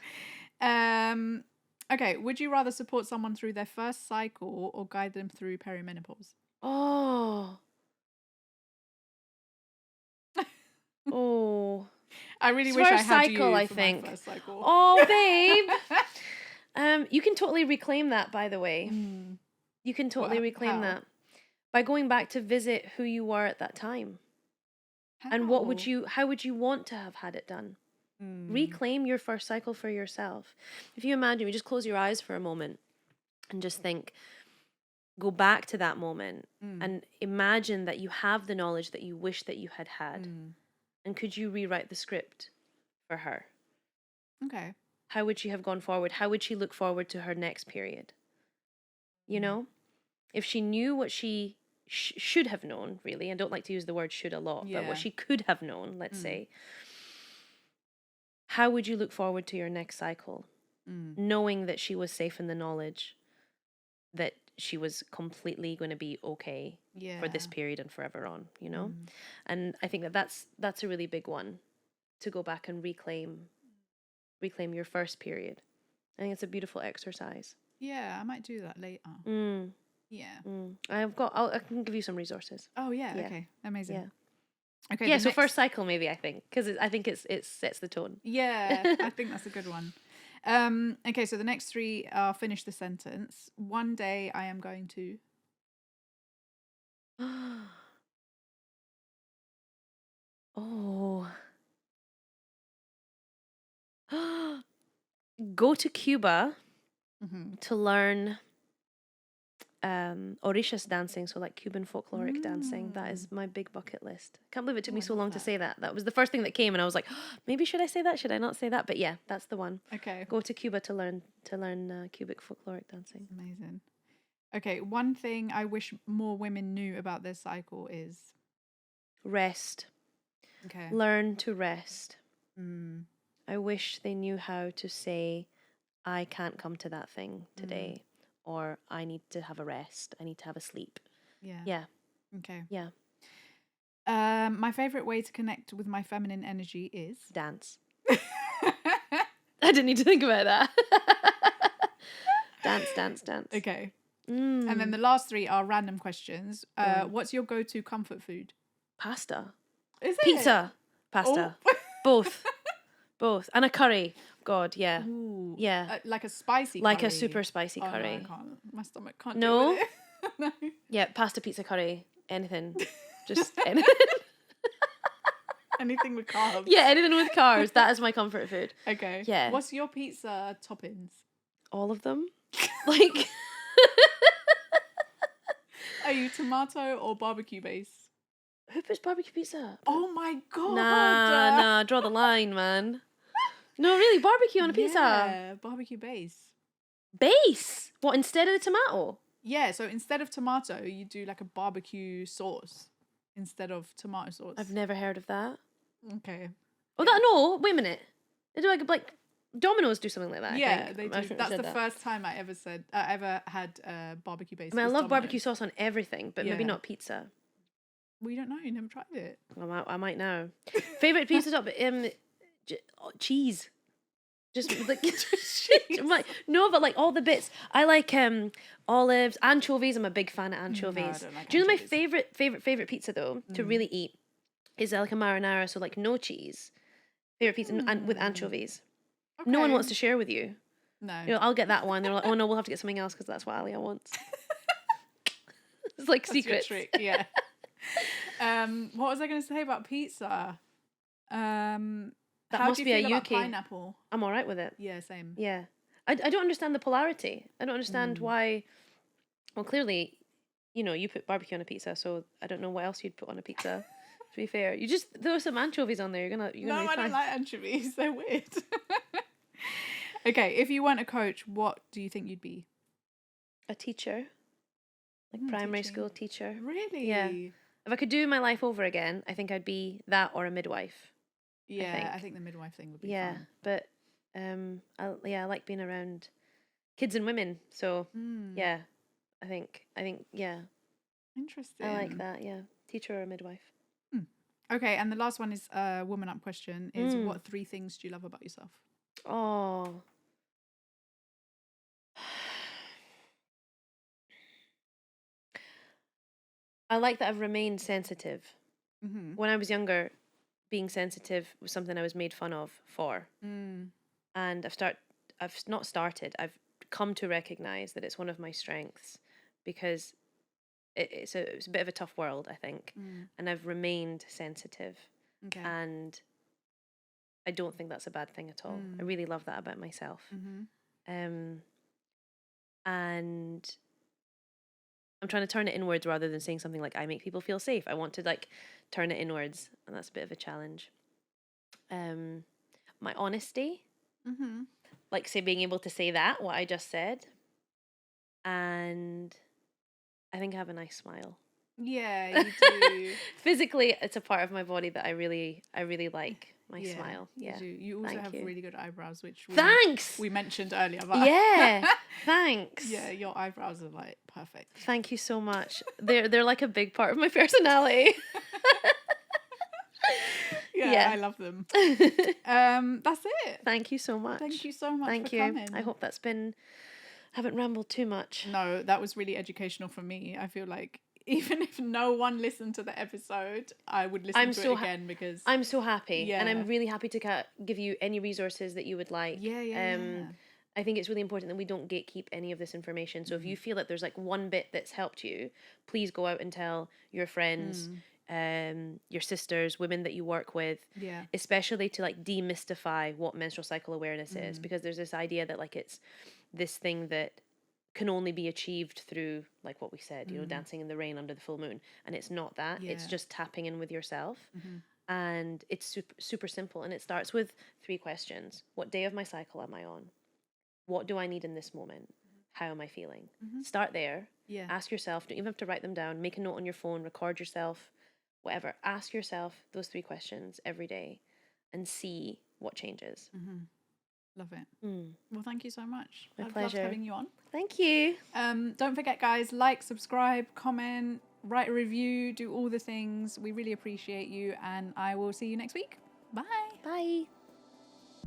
Okay, would you rather support someone through their first cycle or guide them through perimenopause? Oh. Oh. I really wish I First had cycle, you I for think. my first cycle. Oh, babe. You can totally reclaim that, by the way. Mm. You can totally reclaim How? that by going back to visit who you were at that time. And How? how would you want to have had it done? Mm. Reclaim your first cycle for yourself. If you imagine, you just close your eyes for a moment and just think, go back to that moment and imagine that you have the knowledge that you wish that you had had. And could you rewrite the script for her? Okay. How would she have gone forward? How would she look forward to her next period? You know, if she knew what she should have known, really, I don't like to use the word should a lot, but what Yeah. she could have known, let's say, how would you look forward to your next cycle? Knowing that she was safe in the knowledge that she was completely going to be okay for this period and forever on, you know? And I think that that's a really big one, to go back and reclaim your first period. I think it's a beautiful exercise. Yeah, I might do that later. Yeah. I can give you some resources. Oh yeah. Yeah. Okay. Amazing. Yeah. Okay. Yeah. the So next- first cycle, maybe, I think, because I think it sets the tone. Yeah, I think that's a good one. Okay, so the next three are finish the sentence. One day I am going to. Oh. Go to Cuba to learn Orishas dancing, so like Cuban folkloric dancing. That is my big bucket list. Can't believe it took me so long to say that. That was the first thing that came, and I was like, maybe should I say that? Should I not say that? But yeah, that's the one. Okay. Go to Cuba to learn Cubic folkloric dancing. Amazing. Okay, one thing I wish more women knew about their cycle is. Rest. Okay. Learn to rest. I wish they knew how to say, I can't come to that thing today, or I need to have a rest. I need to have a sleep. Yeah. Yeah. Okay. Yeah. My favorite way to connect with my feminine energy is Dance. I didn't need to think about that. Dance. Okay. And then the last three are random questions. What's your go-to comfort food? Pasta. Is it? Pizza. Pasta. Oh. Both. And a curry. God, yeah. Ooh. Yeah. Like a spicy Like curry. a super spicy curry. No, I can't. My stomach can't No? deal with it. No. Yeah, pasta, pizza, curry. Anything. Just anything. Anything with carbs. Yeah, anything with carbs. That is my comfort food. Okay. Yeah. What's your pizza toppings? All of them. Like... Are you tomato or barbecue base? Who puts barbecue pizza? Oh my god. Nah, draw the line, man. No, really, barbecue on a pizza. Yeah, barbecue base. Base? What, instead of the tomato? Yeah, so instead of tomato, you do like a barbecue sauce instead of tomato sauce. I've never heard of that. Okay. No, wait a minute. They do like Domino's do something like that. Yeah, I think. they I do. shouldn't have That's said the that. first time I ever had barbecue base. I mean, I was love Domino's. barbecue sauce on everything, but maybe Yeah. not pizza. We don't know. You never tried it. I might now. Favorite pizza top? Cheese. Just like I'm like, no, but like all the bits. I like olives, anchovies. I'm a big fan of anchovies. don't like Do you know my anchovies. favorite pizza though to really eat is like a marinara, so like no cheese. Favorite pizza and with anchovies. Okay. No one wants to share with you. No. You know, I'll get that one. They're like, oh no, we'll have to get something else because that's what Alyah wants. It's like That's your secrets. trick, yeah. What was I going to say about pizza? How must do you be a feel about UK. pineapple? I'm all right with it. Yeah, same. Yeah. I don't understand the polarity. I don't understand why. Well, clearly, you know, you put barbecue on a pizza, so I don't know what else you'd put on a pizza. To be fair, you just throw some anchovies on there. You're gonna No, be I fine. don't like anchovies. They're weird. Okay, if you weren't a coach, what do you think you'd be? A teacher, like primary teaching. school teacher. Really? Yeah. If I could do my life over again, I think I'd be that or a midwife. Yeah, I think the midwife thing would be Yeah, fun. but I like being around kids and women. So yeah, I think yeah, Interesting. I like that. Yeah, teacher or a midwife. Okay, and the last one is a woman up question is what 3 things do you love about yourself? Oh, I like that I've remained sensitive. Mm-hmm. When I was younger, being sensitive was something I was made fun of for. And I've come to recognize that it's one of my strengths, because it's a bit of a tough world, I think. And I've remained sensitive. Okay. And I don't think that's a bad thing at all. I really love that about myself. And I'm trying to turn it inwards rather than saying something like, I make people feel safe. I want to like turn it inwards, and that's a bit of a challenge. My honesty, like say being able to say that, what I just said. And I think I have a nice smile. Yeah, you do. Physically, it's a part of my body that I really like. My smile. Yeah. You do. You also Thank have you. really good eyebrows, which Thanks. we mentioned earlier. But Yeah. Thanks. Yeah, your eyebrows are like perfect. Thank you so much. They're like a big part of my personality. Yeah, I love them. That's it. Thank you so much. Thank you so much Thank for you. coming. I hope that's been, haven't rambled too much. No, that was really educational for me. I feel like even if no one listened to the episode, I would listen to it again because I'm so happy. Yeah. And I'm really happy to give you any resources that you would like. Yeah. I think it's really important that we don't gatekeep any of this information. So if you feel that there's like one bit that's helped you, please go out and tell your friends, your sisters, women that you work with, especially to like demystify what menstrual cycle awareness is, because there's this idea that like it's this thing that can only be achieved through like what we said, you know, dancing in the rain under the full moon, and it's not that. It's just tapping in with yourself. And it's super, super simple, and it starts with 3 questions. What day of my cycle am I on? What do I need in this moment? How am I feeling? Start there. Ask yourself, don't even have to write them down, make a note on your phone, record yourself, whatever. Ask yourself those 3 questions every day and see what changes. Love it. Well, thank you so much. My I've pleasure. loved having you on. Thank you. Don't forget, guys, like, subscribe, comment, write a review, do all the things. We really appreciate you, and I will see you next week. Bye. Bye.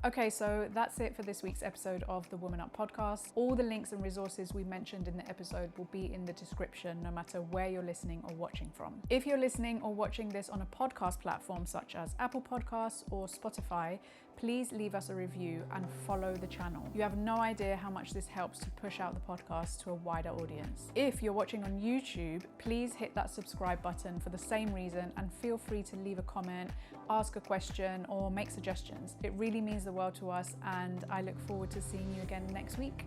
Okay, so that's it for this week's episode of the Woman Up podcast. All the links and resources we mentioned in the episode will be in the description, no matter where you're listening or watching from. If you're listening or watching this on a podcast platform such as Apple Podcasts or Spotify, please leave us a review and follow the channel. You have no idea how much this helps to push out the podcast to a wider audience. If you're watching on YouTube, please hit that subscribe button for the same reason, and feel free to leave a comment, ask a question, or make suggestions. It really means the world to us, and I look forward to seeing you again next week.